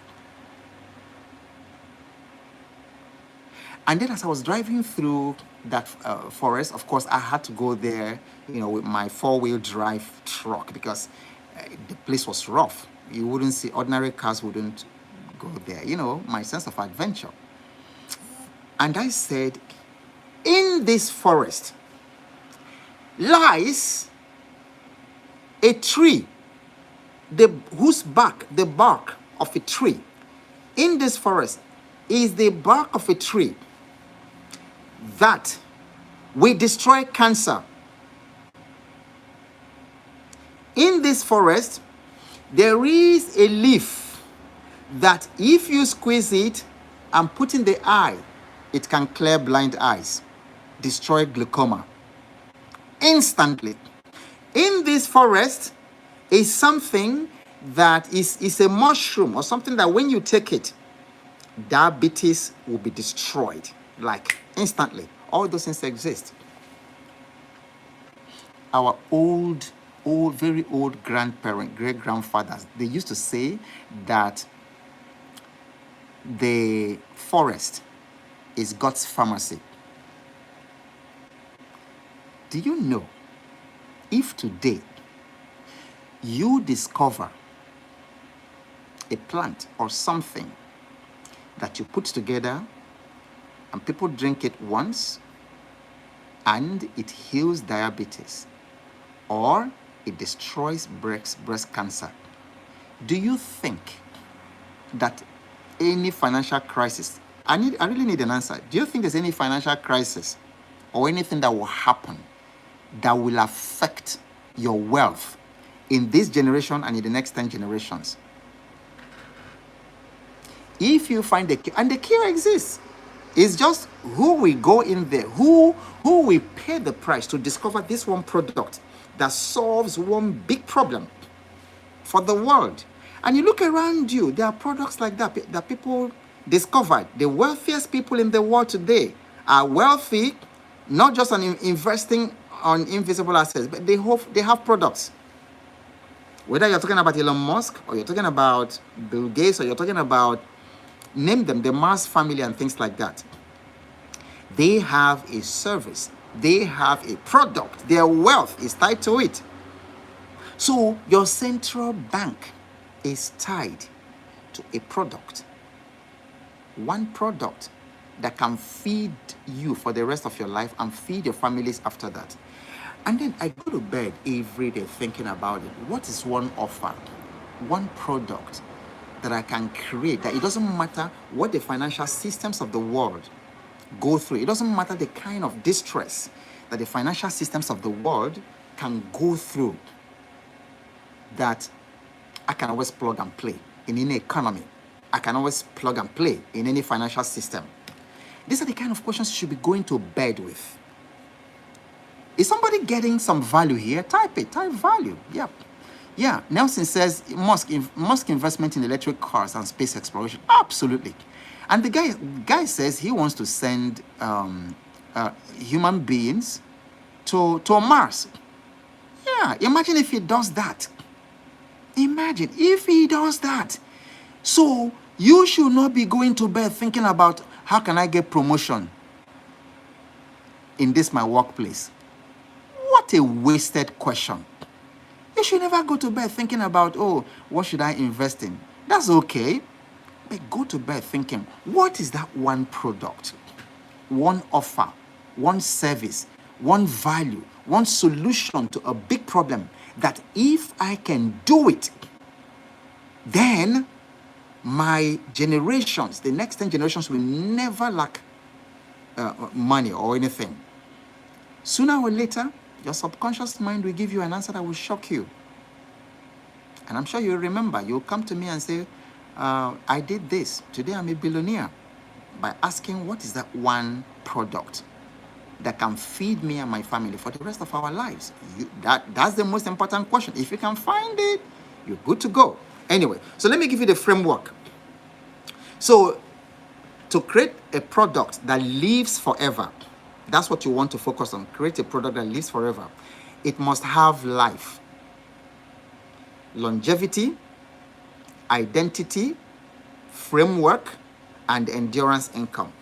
[SPEAKER 1] And then as I was driving through that forest, of course, I had to go there, with my 4-wheel drive truck because the place was rough. You wouldn't see, ordinary cars wouldn't go there, my sense of adventure. And I said, in this forest lies a tree, the bark of a tree. In this forest is the bark of a tree that will destroy cancer. In this forest, there is a leaf that if you squeeze it and put in the eye, it can clear blind eyes, destroy glaucoma instantly. In this forest is something that is a mushroom or something that when you take it, diabetes will be destroyed, like instantly. All those things exist. Our very old grandparents, great-grandfathers, they used to say that the forest is God's pharmacy. Do you know, if today you discover a plant or something that you put together and people drink it once and it heals diabetes or it destroys breast cancer, do you think that any financial crisis, I really need an answer. Do you think there's any financial crisis or anything that will happen that will affect your wealth in this generation and in the next 10 generations? If you find the cure, and the cure exists, it's just who will go in there, who will pay the price to discover this one product that solves one big problem for the world. And you look around you, there are products like that people discovered. The wealthiest people in the world today are wealthy, not just on investing on invisible assets, but they have products. Whether you're talking about Elon Musk, or you're talking about Bill Gates, or you're talking about, name them, the Mars family and things like that. They have a service. They have a product. Their wealth is tied to it. So your central bank is tied to a product. One product that can feed you for the rest of your life and feed your families after that. And then I go to bed every day thinking about it. What is one offer, one product that I can create, that it doesn't matter what the financial systems of the world go through. It doesn't matter the kind of distress that the financial systems of the world can go through, that I can always plug and play in any economy. I can always plug and play in any financial system. These are the kind of questions you should be going to bed with. Is somebody getting some value here? Type it. Type value. Yep. Yeah. Nelson says Musk investment in electric cars and space exploration. Absolutely. And the guy says he wants to send human beings to Mars. Yeah. Imagine if he does that. Imagine if he does that. So you should not be going to bed thinking about how can I get promotion in this my workplace. What a wasted question. You should never go to bed thinking about, oh, what should I invest in? That's okay. But go to bed thinking, what is that one product, one offer, one service, one value, one solution to a big problem that if I can do it, then my generations, the next 10 generations, will never lack money or anything. Sooner or later, your subconscious mind will give you an answer that will shock you. And I'm sure you'll remember. You'll come to me and say, I did this. Today I'm a billionaire. By asking, what is that one product that can feed me and my family for the rest of our lives? That's the most important question. If you can find it, you're good to go. Anyway, so let me give you the framework. So to create a product that lives forever, that's what you want to focus on. Create a product that lives forever. It must have life, longevity, identity, framework, and endurance income.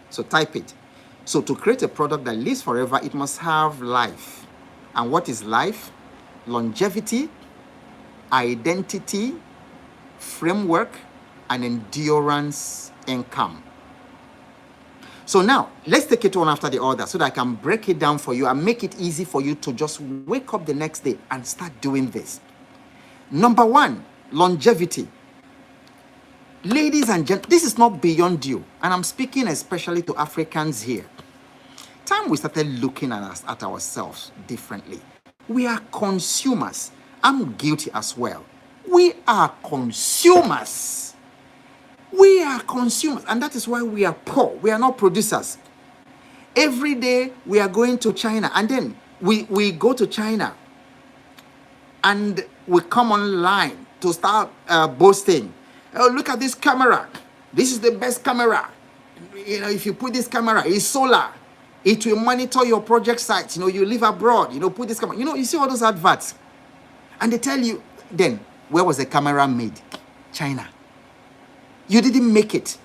[SPEAKER 1] So type it. So to create a product that lives forever, it must have life. And what is life? Longevity, identity, framework, and endurance income. So now, let's take it one after the other so that I can break it down for you and make it easy for you to just wake up the next day and start doing this. Number one, longevity. Ladies and gentlemen, this is not beyond you, and I'm speaking especially to Africans here. Time we started looking at ourselves differently. We are consumers. I'm guilty as well. We are consumers. We are consumers, and that is why we are poor. We are not producers. Every day we are going to China, and then we go to China and we come online to start boasting. Oh, look at this camera. This is the best camera. You know, if you put this camera, it's solar. It will monitor your project sites. You know, you live abroad. You know, put this camera. You know, you see all those adverts. And they tell you, then, where was the camera made? China. You didn't make it.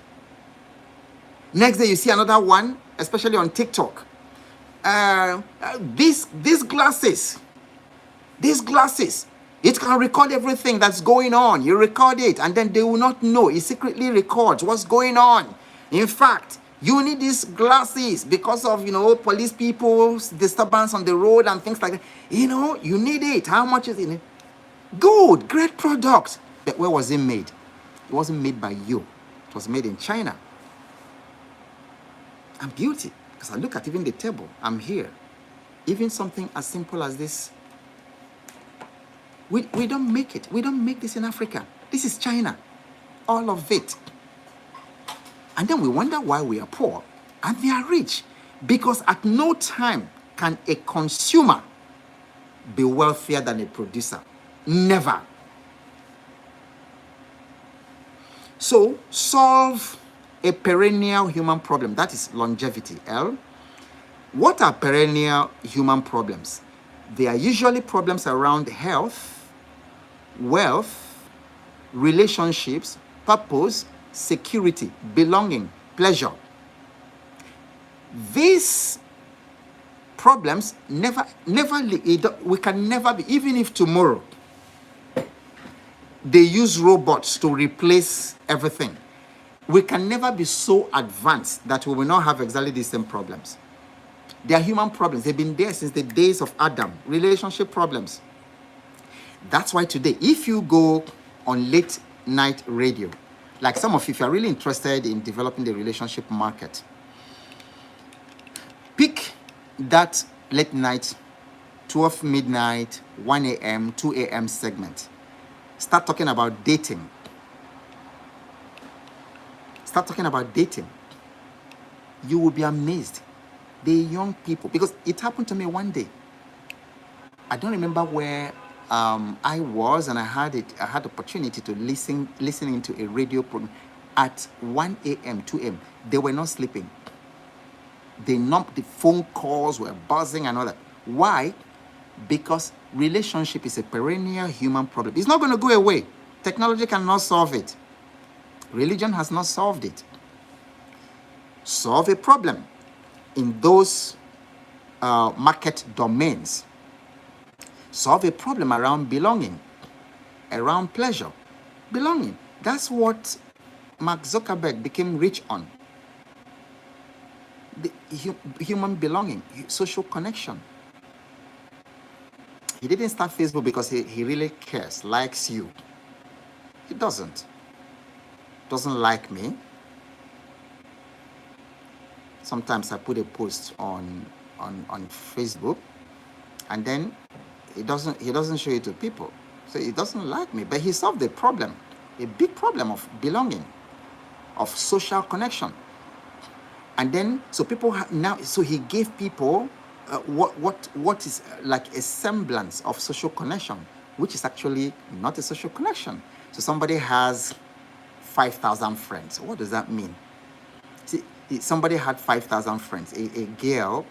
[SPEAKER 1] Next day, you see another one, especially on TikTok. These glasses. It can record everything that's going on. You record it, and then they will not know. It secretly records what's going on. In fact, you need these glasses because of, you know, police people's disturbance on the road and things like that. You know, you need it. How much is it? Good, great product. But where was it made? It wasn't made by you. It was made in China. I'm guilty because I look at even the table. I'm here. Even something as simple as this. We don't make it. We don't make this in Africa. This is China. All of it. And then we wonder why we are poor and they are rich. Because at no time can a consumer be wealthier than a producer. Never. So solve a perennial human problem. That is longevity. L. What are perennial human problems? They are usually problems around health, wealth, relationships, purpose, security, belonging, pleasure. These problems we can never be, even if tomorrow they use robots to replace everything, we can never be so advanced that we will not have exactly the same problems. They are human problems. They've been there since the days of Adam. Relationship problems. That's why today, if you go on late night radio, like some of you, if you're really interested in developing the relationship market, pick that late night, 12 midnight, 1 a.m., 2 a.m. segment. Start talking about dating. Start talking about dating. You will be amazed. The young people, because it happened to me one day. I don't remember where I was, and I had opportunity to listening to a radio program at 1 a.m., 2 a.m. They were not sleeping. The phone calls were buzzing and all that. Why? Because relationship is a perennial human problem. It's not going to go away. Technology cannot solve it. Religion has not solved it. Solve a problem in those market domains. Solve a problem around belonging, around pleasure. Belonging. That's what Mark Zuckerberg became rich on. The human belonging, social connection. He didn't start Facebook because he really cares, likes you. He doesn't like me. Sometimes I put a post on Facebook, and then he doesn't show it to people. So he doesn't like me, but he solved the problem, a big problem of belonging, of social connection. And then, so people so he gave people what is like a semblance of social connection, which is actually not a social connection. So somebody has 5,000 friends. What does that mean? See, somebody had 5,000 friends. A girl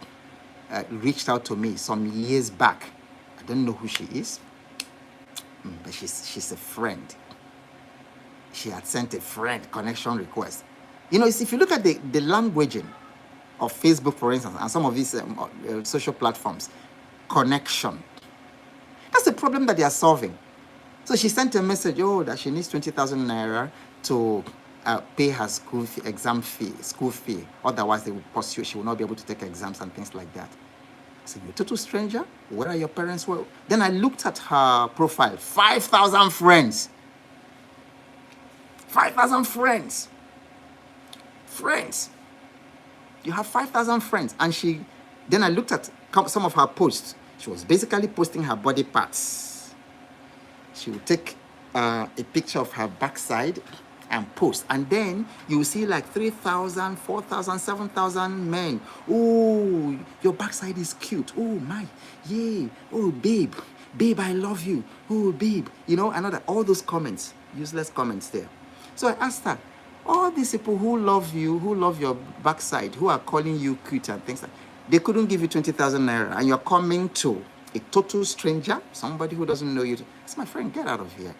[SPEAKER 1] reached out to me some years back. I don't know who she is, but she's a friend. She had sent a friend connection request. You know, if you look at the languaging of Facebook, for instance, and some of these social platforms, connection. That's the problem that they are solving. So she sent a message, that she needs 20,000 naira to pay her school fee. Otherwise, they will pursue. She will not be able to take exams and things like that. I said, you're a total stranger? Where are your parents? Well, then I looked at her profile. 5,000 friends. 5,000 friends. Friends. You have 5,000 friends. And then I looked at some of her posts. She was basically posting her body parts. She would take a picture of her backside and post. And then you see like 3,000, 4,000, 7,000 men. Oh, your backside is cute. Oh, my. Yay. Oh, babe. Babe, I love you. Oh, babe. You know, all those comments. Useless comments there. So I asked her, all these people who love you, who love your backside, who are calling you cute and things like that, they couldn't give you 20,000 naira, and you're coming to a total stranger, somebody who doesn't know you. That's my friend, get out of here.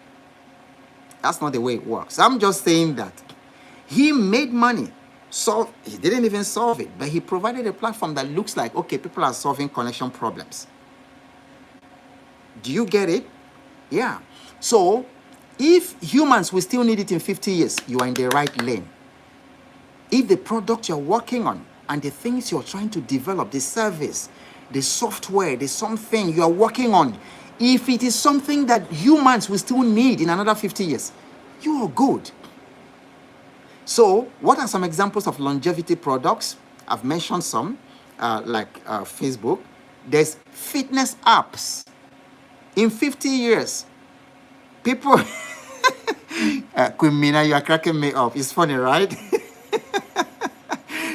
[SPEAKER 1] That's not the way it works. I'm just saying that he made money. He didn't even solve it, but he provided a platform that looks like, okay, people are solving connection problems. Do you get it? Yeah. So if humans will still need it in 50 years, you are in the right lane. If the product you're working on and the things you're trying to develop, the service, the software, the something you're working on, if it is something that humans will still need in another 50 years, you are good. So what are some examples of longevity products? I've mentioned some, like Facebook. There's fitness apps. In 50 years, people... Queen Mina, you are cracking me up. It's funny, right?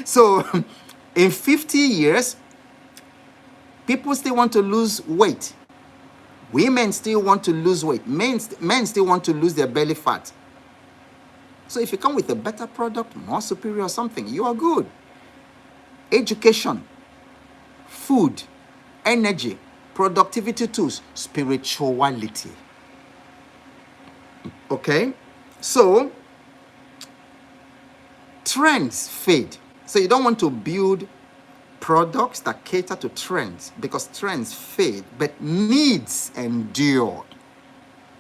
[SPEAKER 1] So, in 50 years, people still want to lose weight. Women still want to lose weight. Men still want to lose their belly fat. So if you come with a better product, more superior or something, you are good. Education, food, energy, productivity tools, spirituality. Okay? So, trends fade. So you don't want to build products that cater to trends, because trends fade, but needs endure.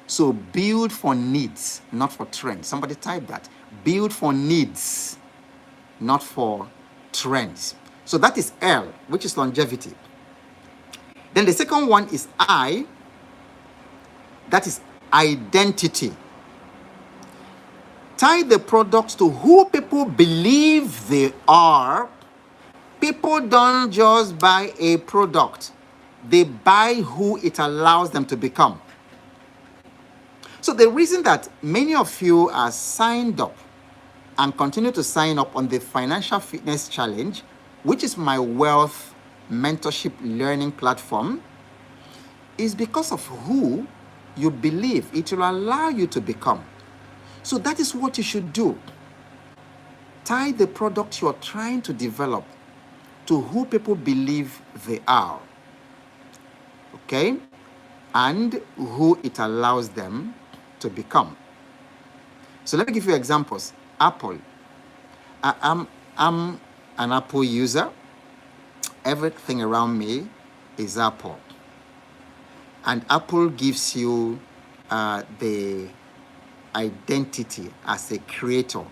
[SPEAKER 1] So build for needs, not for trends. Somebody type that. Build for needs, not for trends. So that is L, which is longevity. Then the second one is I, that is identity. Tie the products to who people believe they are. People don't just buy a product, they buy who it allows them to become. So the reason that many of you are signed up and continue to sign up on the Financial Fitness Challenge, which is my wealth mentorship learning platform, is because of who you believe it will allow you to become. So that is what you should do. Tie the product you're trying to develop to who people believe they are, okay? And who it allows them to become. So let me give you examples. Apple. I'm an Apple user. Everything around me is Apple. And Apple gives you the identity as a creator.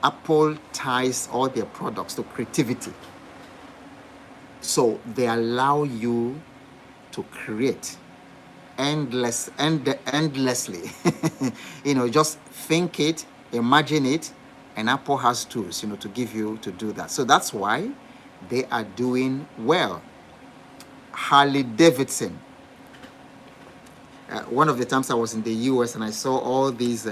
[SPEAKER 1] Apple ties all their products to creativity. So they allow you to create endlessly. Just think it, imagine it, and Apple has tools, to give you to do that. So that's why they are doing well. Harley Davidson. One of the times I was in the US and I saw all these,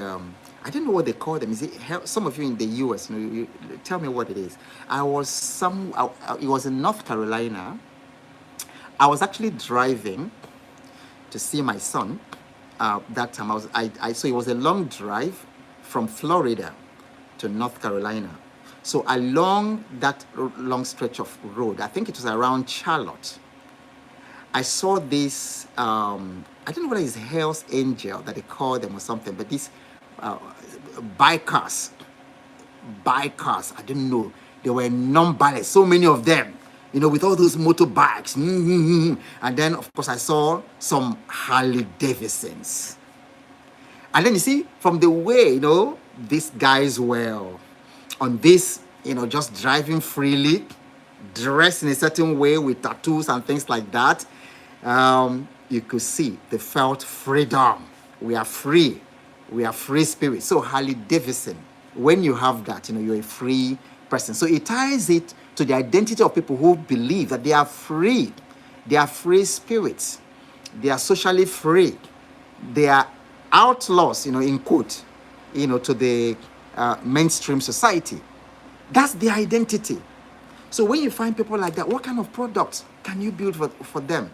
[SPEAKER 1] I don't know what they call them. Is it some of you in the US? You tell me what it is. It was in North Carolina. I was actually driving to see my son. That time so it was a long drive from Florida to North Carolina. So along that long stretch of road, I think it was around Charlotte, I saw this, I don't know whether it's Hell's Angel that they call them or something, but these bikers, I don't know, they were numberless, so many of them, with all those motorbikes. And then, of course, I saw some Harley Davidsons. And then you see, from the way, these guys were on this, just driving freely, dressed in a certain way with tattoos and things like that, you could see they felt freedom. We are free. We are free spirits. So Harley Davidson, when you have that, you're a free person. So it ties it to the identity of people who believe that they are free. They are free spirits. They are socially free. They are outlaws, in quote, to the mainstream society. That's the identity. So when you find people like that, what kind of products can you build for them?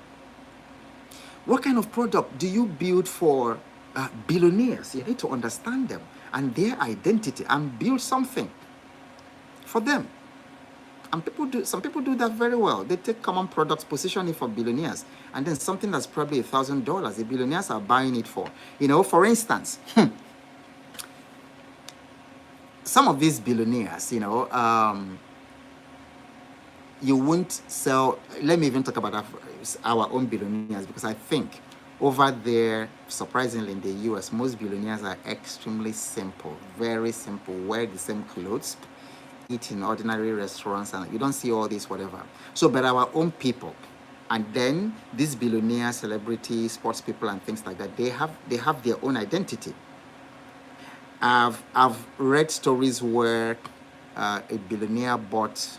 [SPEAKER 1] What kind of product do you build for billionaires? You need to understand them and their identity and build something for them. And some people do that very well. They take common products, position it for billionaires, and then something that's probably $1,000, the billionaires are buying it for. For instance, some of these billionaires, you won't sell. Let me even talk about our own billionaires, because I think over there, surprisingly in the US, most billionaires are extremely simple, very simple, wear the same clothes, eat in ordinary restaurants, and you don't see all this whatever. So, but our own people, and then these billionaire celebrities, sports people and things like that, they have their own identity. I've read stories where a billionaire bought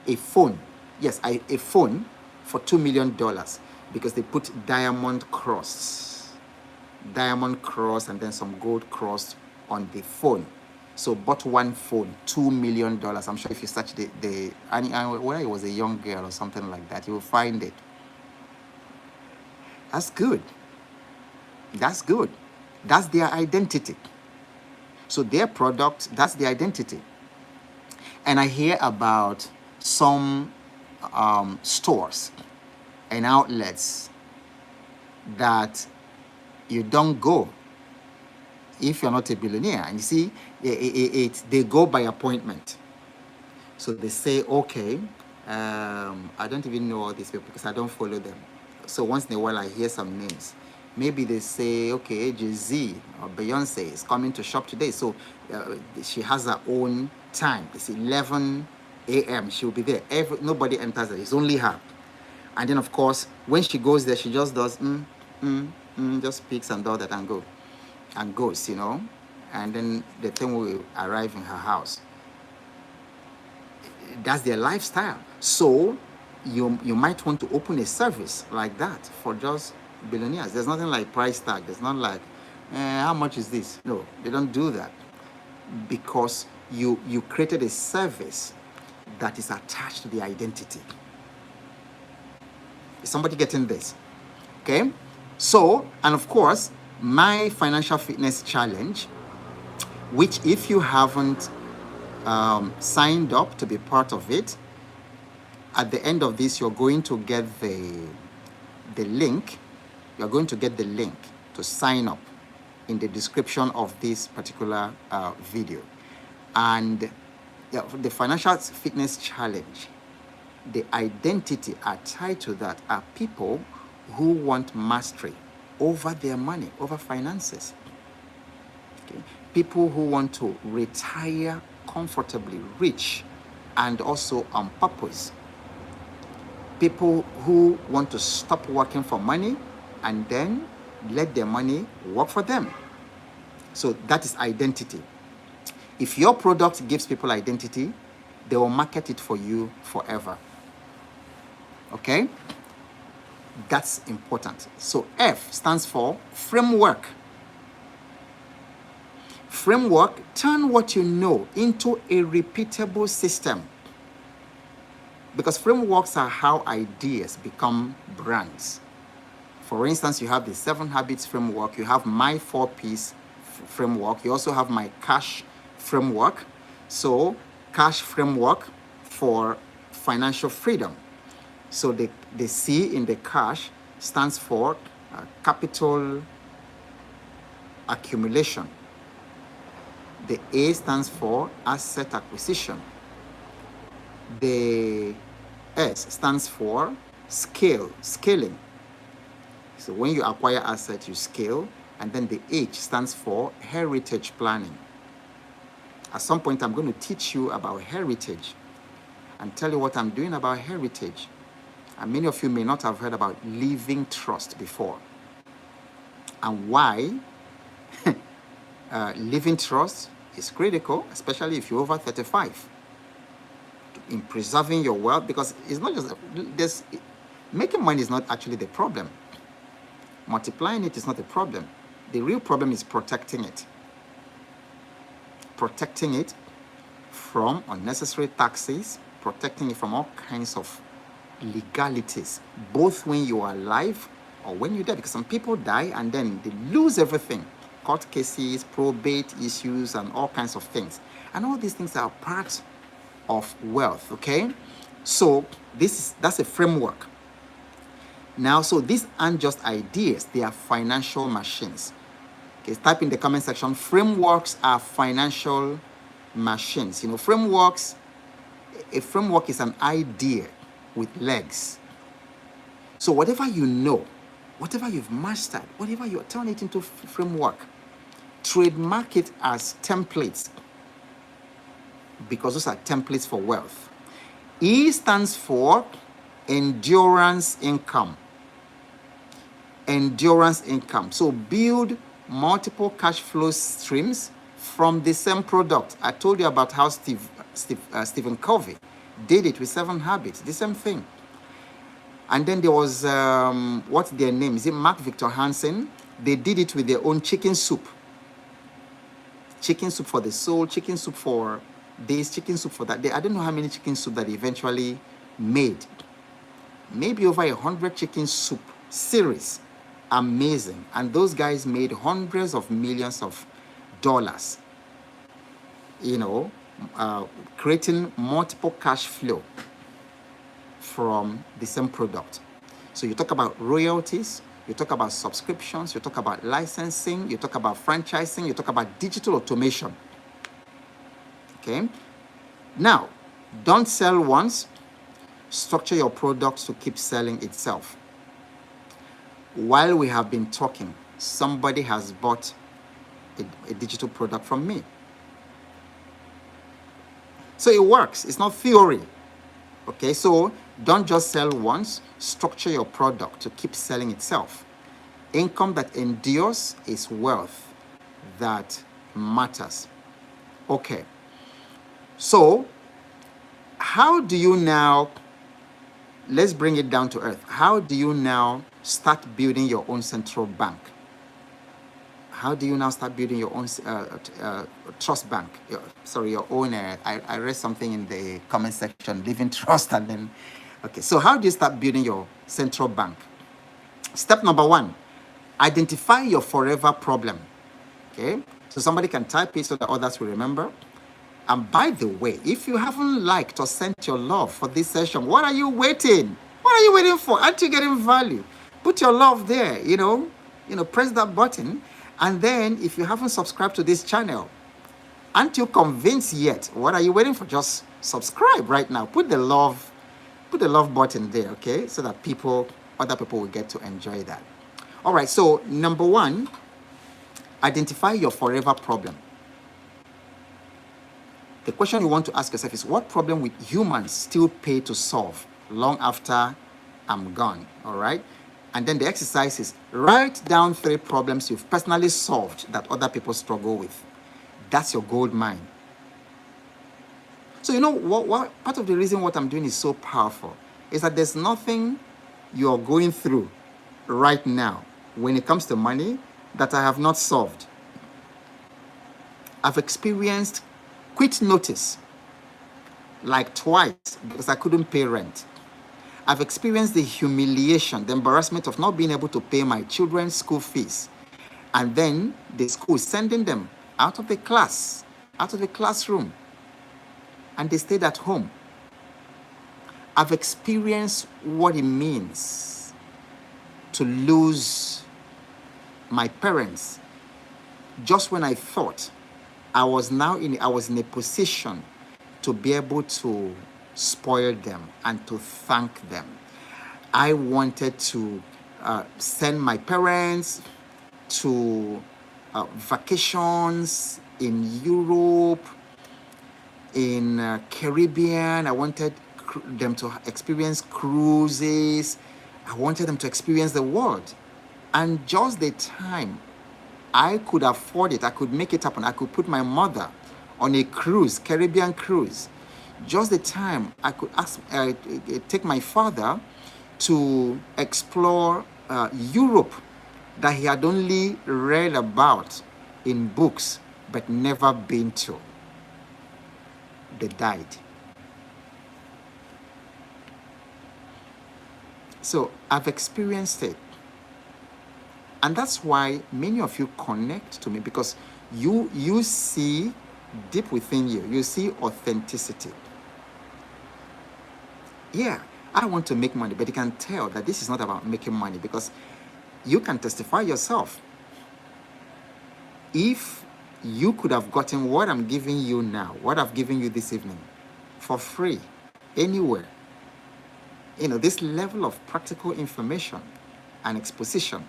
[SPEAKER 1] a phone. Yes, a phone for $2 million because they put diamond cross, and then some gold cross on the phone. So bought one phone, $2 million. I'm sure if you search where it was a young girl or something like that, you will find it. That's good. That's good. That's their identity. So their product, that's the identity. And I hear about some stores and outlets that you don't go if you're not a billionaire. And you see, they go by appointment. So they say, okay, I don't even know all these people because I don't follow them. So once in a while I hear some names. Maybe they say, okay, Jay-Z or Beyonce is coming to shop today. So she has her own time. It's 11 a.m. She'll be there. Nobody enters there. It's only her. And then, of course, when she goes there, she just does, just speaks and all that and goes, And then the thing will arrive in her house. That's their lifestyle. So you might want to open a service like that for just billionaires. There's nothing like price tag. There's not like, how much is this? No, they don't do that, because you created a service that is attached to the identity. Is somebody getting this? Okay. So, and of course, my financial fitness challenge, which if you haven't signed up to be part of it, at the end of this, you're going to get the link. You're going to get the link to sign up in the description of this particular video. And the financial fitness challenge, the identity tied to that are people who want mastery over their money, over finances. Okay? People who want to retire comfortably, rich, and also on purpose. People who want to stop working for money and then let their money work for them. So that is identity. If your product gives people identity, they will market it for you forever. Okay? That's important. So F stands for framework. Framework, turn what you know into a repeatable system. Because frameworks are how ideas become brands. For instance, you have the 7 Habits framework, you have my 4 P's framework, you also have my cash framework. So, cash framework for financial freedom. So, the C in the cash stands for capital accumulation. The A stands for asset acquisition. The S stands for scaling. So when you acquire assets, you scale. And then the H stands for heritage planning. At some point, I'm going to teach you about heritage and tell you what I'm doing about heritage. And many of you may not have heard about living trust before. And why living trust is critical, especially if you're over 35. In preserving your wealth, because it's not just making money is not actually the problem. Multiplying it is not the problem. The real problem is protecting it. Protecting it from unnecessary taxes, protecting it from all kinds of legalities, both when you are alive or when you die, because some people die and then they lose everything. Court cases, probate issues, and all kinds of things. And all these things are part of wealth, okay? So that's a framework. Now, so these aren't just ideas, they are financial machines. Okay, type in the comment section, frameworks are financial machines. A framework is an idea with legs. So whatever you know, whatever you've mastered, whatever you turn it into framework, trademark it as templates, because those are templates for wealth. E stands for endurance income. Endurance income. So build multiple cash flow streams from the same product. I told you about how Stephen Covey did it with 7 Habits. The same thing. And then there was, what's their name? Is it Mark Victor Hansen? They did it with their own chicken soup. Chicken soup for the soul, chicken soup for this, chicken soup for that. I don't know how many chicken soup that they eventually made. Maybe over 100 chicken soup series. Amazing. And those guys made hundreds of millions of dollars. Creating multiple cash flow from the same product. So you talk about royalties, you talk about subscriptions, you talk about licensing, you talk about franchising, you talk about digital automation. Okay? Now, don't sell once, structure your products to keep selling itself. While we have been talking, somebody has bought a digital product from me. So it works. It's not theory. Okay, so don't just sell once, structure your product to keep selling itself. Income that endures is wealth that matters. Okay, so how do you now, let's bring it down to earth. How do you now start building your own central bank? How do you now start building your own trust bank? Your own, I read something in the comment section, living trust, and then, okay. So how do you start building your central bank? Step number 1, identify your forever problem. Okay. So somebody can type it so that others will remember. And by the way, if you haven't liked or sent your love for this session, what are you waiting? What are you waiting for? Aren't you getting value? Put your love there, press that button. And then if you haven't subscribed to this channel, aren't you convinced yet? What are you waiting for? Just subscribe right now. Put the love button there, okay? So that other people will get to enjoy that. All right, so number 1, identify your forever problem. The question you want to ask yourself is, what problem will humans still pay to solve long after I'm gone? All right? And then the exercise is, write down 3 problems you've personally solved that other people struggle with. That's your gold mine. So what part of the reason what I'm doing is so powerful is that there's nothing you're going through right now when it comes to money that I have not solved. I've experienced quit notice like twice because I couldn't pay rent. I've experienced the humiliation, the embarrassment of not being able to pay my children's school fees. And then the school sending them out of the class, out of the classroom, and they stayed at home. I've experienced what it means to lose my parents just when I thought I was in a position to be able to spoil them and to thank them. I wanted to send my parents to vacations in Europe, in Caribbean. I wanted them to experience cruises. I wanted them to experience the world. And just the time I could afford it, I could make it happen. I could put my mother on a cruise, Caribbean cruise. Just the time I could take my father to explore Europe that he had only read about in books but never been to. They died. So I've experienced it. And that's why many of you connect to me, because you see deep within you see authenticity. Yeah, I want to make money, but you can tell that this is not about making money, because you can testify yourself. If you could have gotten what I'm giving you now, what I've given you this evening, for free, anywhere, this level of practical information and exposition,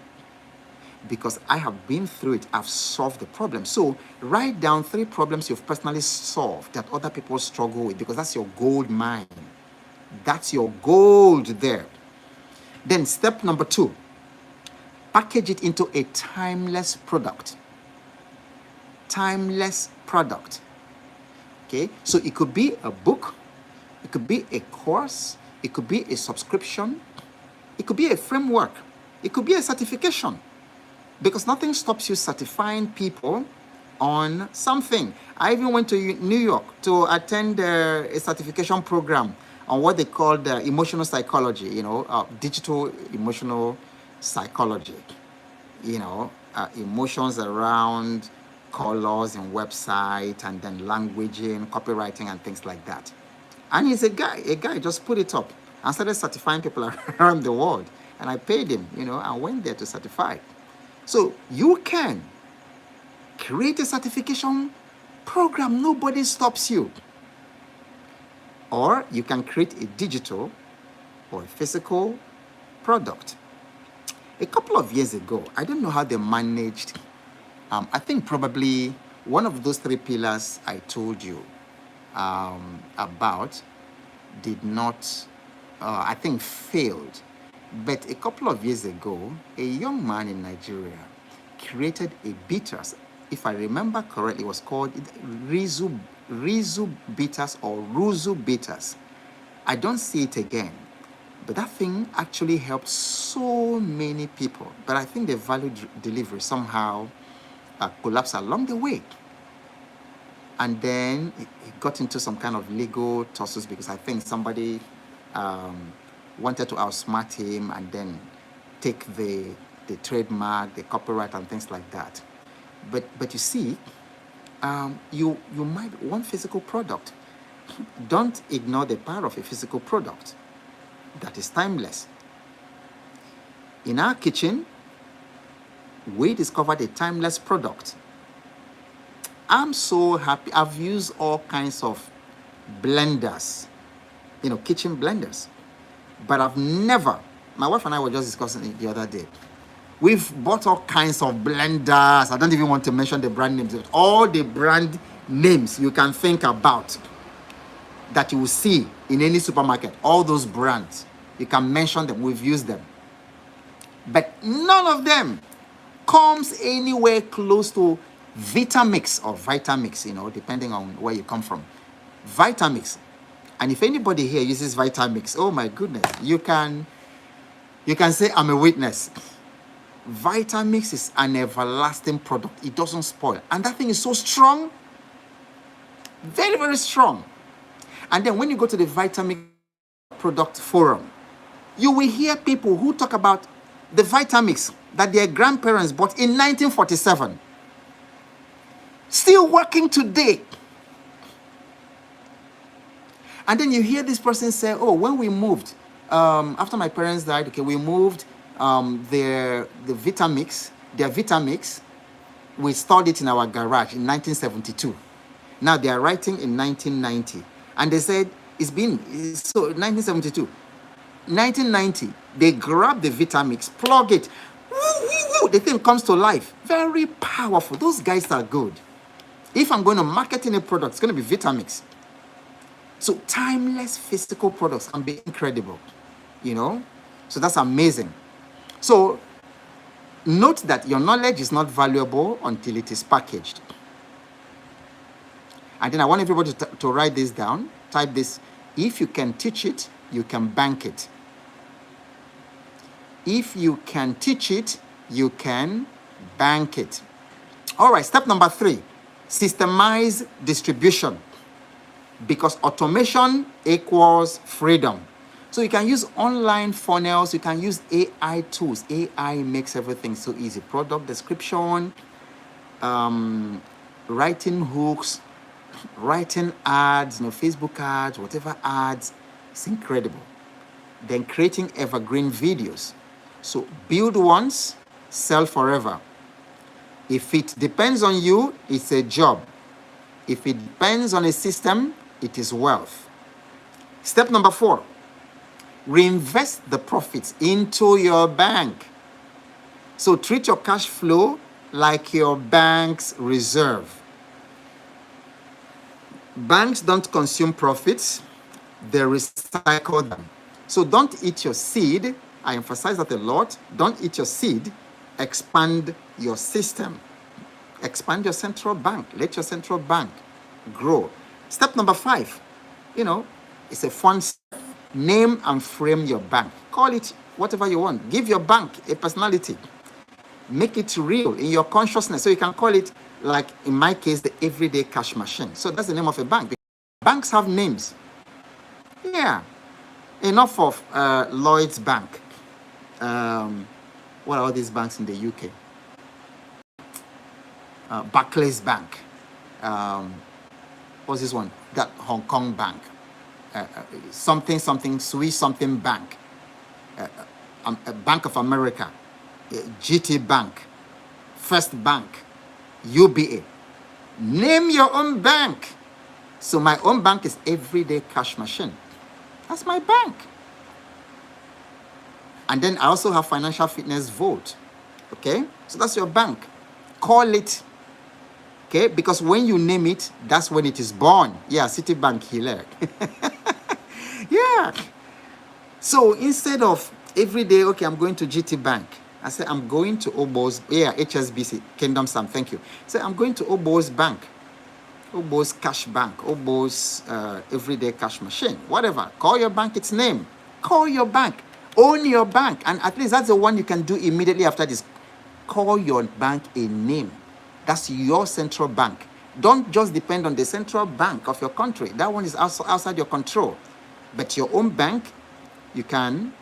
[SPEAKER 1] because I have been through it, I've solved the problem. So write down 3 problems you've personally solved that other people struggle with, because that's your gold mine. That's your gold there. Then step number 2, package it into a timeless product. Timeless product. Okay, so it could be a book, it could be a course, it could be a subscription, it could be a framework, it could be a certification, because nothing stops you certifying people on something. I even went to New York to attend a certification program on what they call the emotional psychology, digital emotional psychology, emotions around colors and website, and then languaging, copywriting, and things like that. And he's a guy just put it up and started certifying people around the world. and I paid him, I went there to certify. So you can create a certification program. Nobody stops you. Or you can create a digital or a physical product. A couple of years ago, I don't know how they managed. I think probably one of those three pillars I told you about did not, I think, failed. But a couple of years ago, a young man in Nigeria created a bitters. If I remember correctly, it was called Rizu bitters or Ruzu bitters. I don't see it again. But that thing actually helped so many people. But I think the value delivery somehow collapsed along the way. And then it got into some kind of legal tussles because I think somebody wanted to outsmart him and then take the trademark, the copyright, and things like that. But you see, you might want physical product. Don't ignore the power of a physical product that is timeless. In our kitchen, we discovered a timeless product. I'm so happy. I've used all kinds of blenders, kitchen blenders. But I've never, my wife and I were just discussing it the other day. We've bought all kinds of blenders. I don't even want to mention the brand names. All the brand names you can think about that you will see in any supermarket, all those brands, you can mention them. We've used them. But none of them comes anywhere close to Vitamix or Vitamix, depending on where you come from. Vitamix. And if anybody here uses Vitamix, oh my goodness, you can say I'm a witness. Vitamix is an everlasting product. It doesn't spoil. And that thing is so strong. Very, very strong. And then when you go to the Vitamix product forum, you will hear people who talk about the Vitamix that their grandparents bought in 1947. Still working today. And then you hear this person say, oh, when we moved, after my parents died, okay, we moved their Vitamix, we stored it in our garage in 1972. Now they are writing in 1990. And they said, so 1972. 1990, they grab the Vitamix, plug it, the thing comes to life. Very powerful. Those guys are good. If I'm going to market in a product, it's going to be Vitamix. So timeless physical products can be incredible, So that's amazing. So note that your knowledge is not valuable until it is packaged. And then I want everybody to write this down. Type this. If you can teach it, you can bank it. If you can teach it, you can bank it. All right, step number 3, systemize distribution. Because automation equals freedom. So you can use online funnels, you can use AI tools. AI makes everything so easy. Product description, writing hooks, writing ads, Facebook ads, whatever ads. It's incredible. Then creating evergreen videos. So build once, sell forever. If it depends on you, it's a job. If it depends on a system, it is wealth. Step number 4, reinvest the profits into your bank. So treat your cash flow like your bank's reserve. Banks don't consume profits, they recycle them. So don't eat your seed. I emphasize that a lot. Don't eat your seed. Expand your system. Expand your central bank. Let your central bank grow. Step number 5, it's a fun step. Name and frame your bank. Call it whatever you want. Give your bank a personality. Make it real in your consciousness. So you can call it, like in my case, the everyday cash machine. So that's the name of a bank. Banks have names. Yeah. Enough of Lloyd's Bank. What are all these banks in the UK? Barclays Bank. What's this one? That Hong Kong bank. Something Swiss something bank. Bank of America, GT Bank, First Bank, UBA. Name your own bank. So my own bank is Everyday Cash Machine. That's my bank. And then I also have Financial Fitness Vault. Okay, so that's your bank. Call it. Okay, because when you name it, that's when it is born. Yeah, Citibank Hilaire. Yeah. So instead of every day, okay, I'm going to GT Bank. I say I'm going to Ogbo's, HSBC, Kingdom Sam, thank you. Say I'm going to Ogbo's Bank, Ogbo's Cash Bank, Ogbo's Everyday Cash Machine, whatever. Call your bank its name. Call your bank. Own your bank. And at least that's the one you can do immediately after this. Call your bank a name. That's your central bank. Don't just depend on the central bank of your country. That one is also outside your control. But your own bank, you can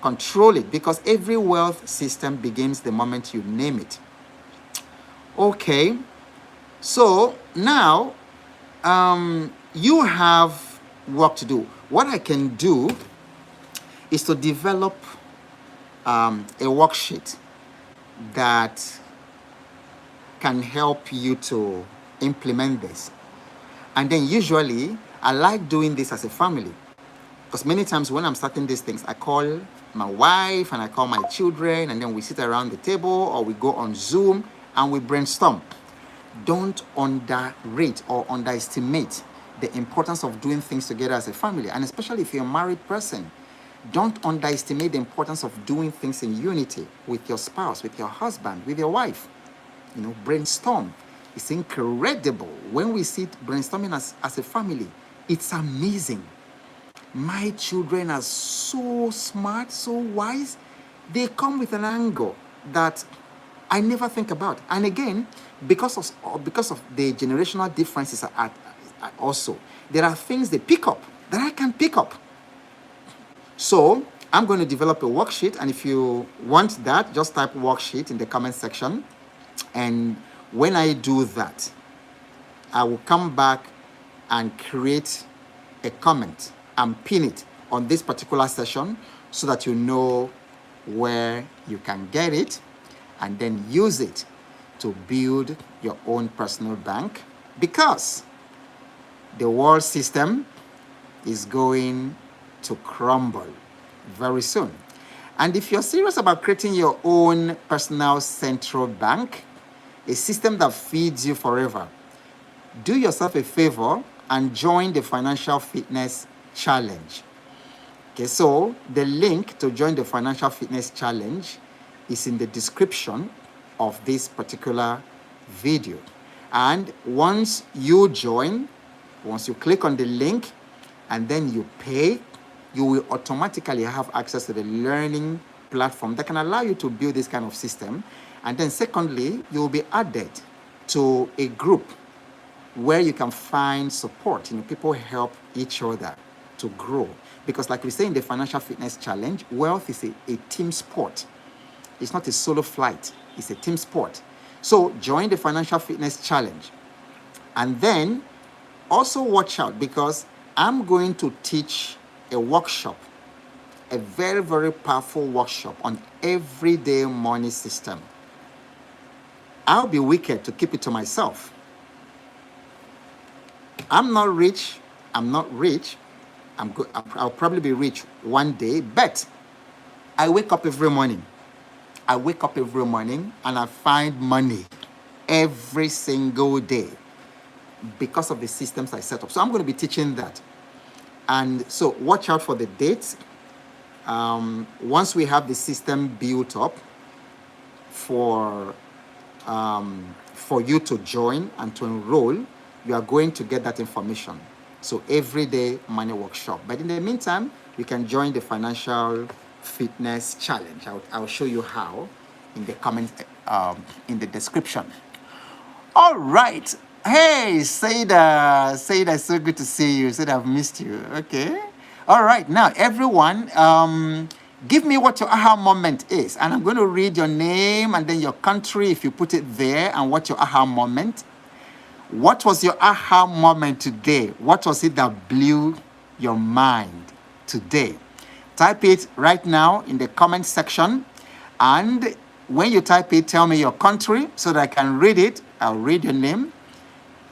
[SPEAKER 1] control it because every wealth system begins the moment you name it. Okay, so now you have work to do. What I can do is to develop a worksheet that can help you to implement this. And then usually I like doing this as a family because many times when I'm starting these things, I call my wife and I call my children and then we sit around the table or we go on Zoom and we brainstorm. Don't underrate or underestimate the importance of doing things together as a family, and especially if you're a married person. Don't underestimate the importance of doing things in unity with your spouse, with your husband, with your wife. Brainstorm. It's incredible when we sit brainstorming as a family. It's amazing. My children are so smart, so wise. They come with an angle that I never think about. And again, because of the generational differences also, there are things they pick up that I can pick up. So I'm going to develop a worksheet, and if you want that, just type worksheet in the comment section. And when I do that, I will come back and create a comment and pin it on this particular session so that you know where you can get it and then use it to build your own personal bank, because the world system is going to crumble very soon. And if you're serious about creating your own personal central bank, a system that feeds you forever, do yourself a favor and join the Financial Fitness Challenge. Okay, so the link to join the Financial Fitness Challenge is in the description of this particular video. And once you join, once you click on the link and then you pay, you will automatically have access to the learning platform that can allow you to build this kind of system. And then secondly, you will be added to a group where you can find support. People help each other to grow. Because like we say in the Financial Fitness Challenge, wealth is a team sport. It's not a solo flight. It's a team sport. So join the Financial Fitness Challenge. And then also watch out, because I'm going to teach a workshop, a very, very powerful workshop on everyday money system. I'll be wicked to keep it to myself. I'm not rich. I'll probably be rich one day, but I wake up every morning. And I find money every single day because of the systems I set up. So I'm going to be teaching that. And so watch out for the dates. Once we have the system built up for you to join and to enroll, you are going to get that information. So everyday money workshop. But in the meantime, you can join the Financial Fitness Challenge. I'll show you how in the comment, in the description. All right. Hey, Seda, so good to see you. Seda, I've missed you. Okay. All right. Now, everyone, give me what your aha moment is. And I'm going to read your name and then your country, if you put it there, and what your aha moment. What was your aha moment today? What was it that blew your mind today? Type it right now in the comment section. And when you type it, tell me your country so that I can read it. I'll read your name.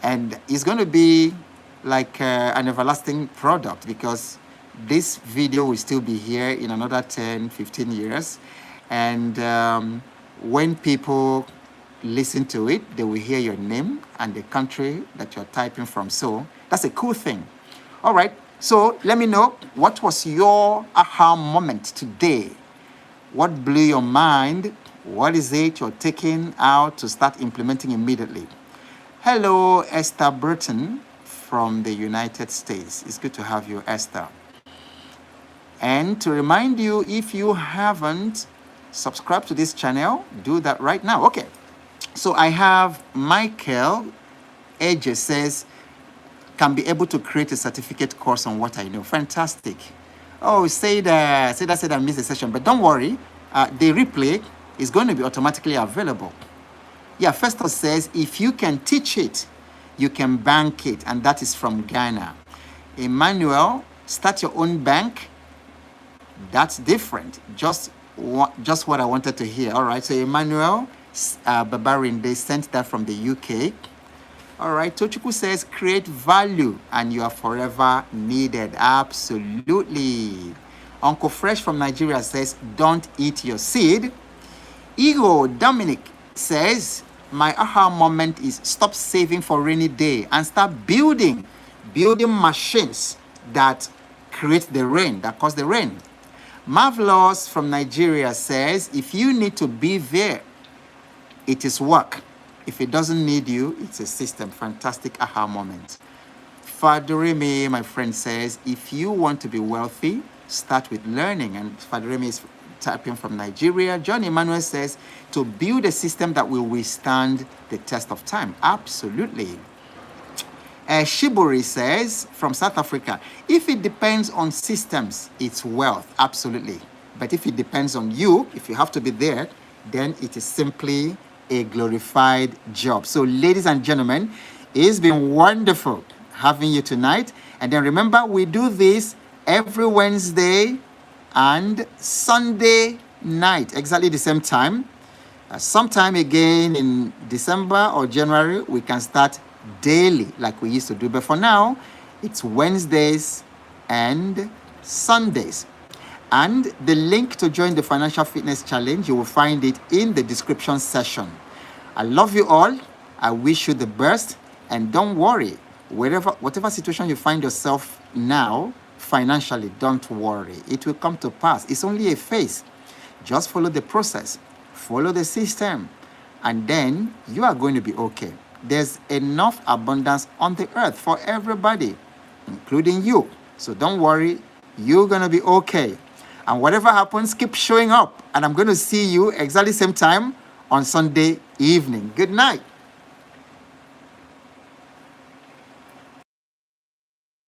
[SPEAKER 1] And it's going to be like an everlasting product, because this video will still be here in another 10, 15 years. And when people listen to it, they will hear your name and the country that you're typing from. So that's a cool thing. All right. So let me know, what was your aha moment today? What blew your mind? What is it you're taking out to start implementing immediately? Hello, Esther Burton from the United States. It's good to have you, Esther. And to remind you, if you haven't subscribed to this channel, do that right now. Okay. So I have Michael Edge says, can be able to create a certificate course on what I know. Fantastic. Oh, said I missed the session, but don't worry. The replay is going to be automatically available. Yeah, Festus says, if you can teach it, you can bank it, and that is from Ghana. Emmanuel, start your own bank. That's different. Just what I wanted to hear. All right, so Emmanuel Babarin, they sent that from the UK. All right, Tochukwu says, create value and you are forever needed. Absolutely. Uncle Fresh from Nigeria says, don't eat your seed. Ego Dominic says, my aha moment is stop saving for rainy day and start building machines that create the rain, that cause the rain. Marvelous from Nigeria says, if you need to be there, it is work. If it doesn't need you, it's a system. Fantastic aha moment. Fadureme, my friend, says, if you want to be wealthy, start with learning. And Fadureme is typing from Nigeria. John Emmanuel says, to build a system that will withstand the test of time. Absolutely. Shiburi says, from South Africa, if it depends on systems, it's wealth. Absolutely. But if it depends on you, if you have to be there, then it is simply a glorified job. So, ladies and gentlemen, it's been wonderful having you tonight. And then remember, we do this every Wednesday and Sunday night, exactly the same time. Sometime again in December or January, we can start daily like we used to do. But for now, it's Wednesdays and Sundays. And the link to join the Financial Fitness Challenge, you will find it in the description section. I love you all. I wish you the best. And don't worry, whatever situation you find yourself now, financially, don't worry. It will come to pass. It's only a phase. Just follow the process. Follow the system. And then you are going to be okay. There's enough abundance on the earth for everybody, including you. So don't worry. You're going to be okay. And whatever happens, keep showing up. And I'm going to see you exactly same time on Sunday evening. Good night.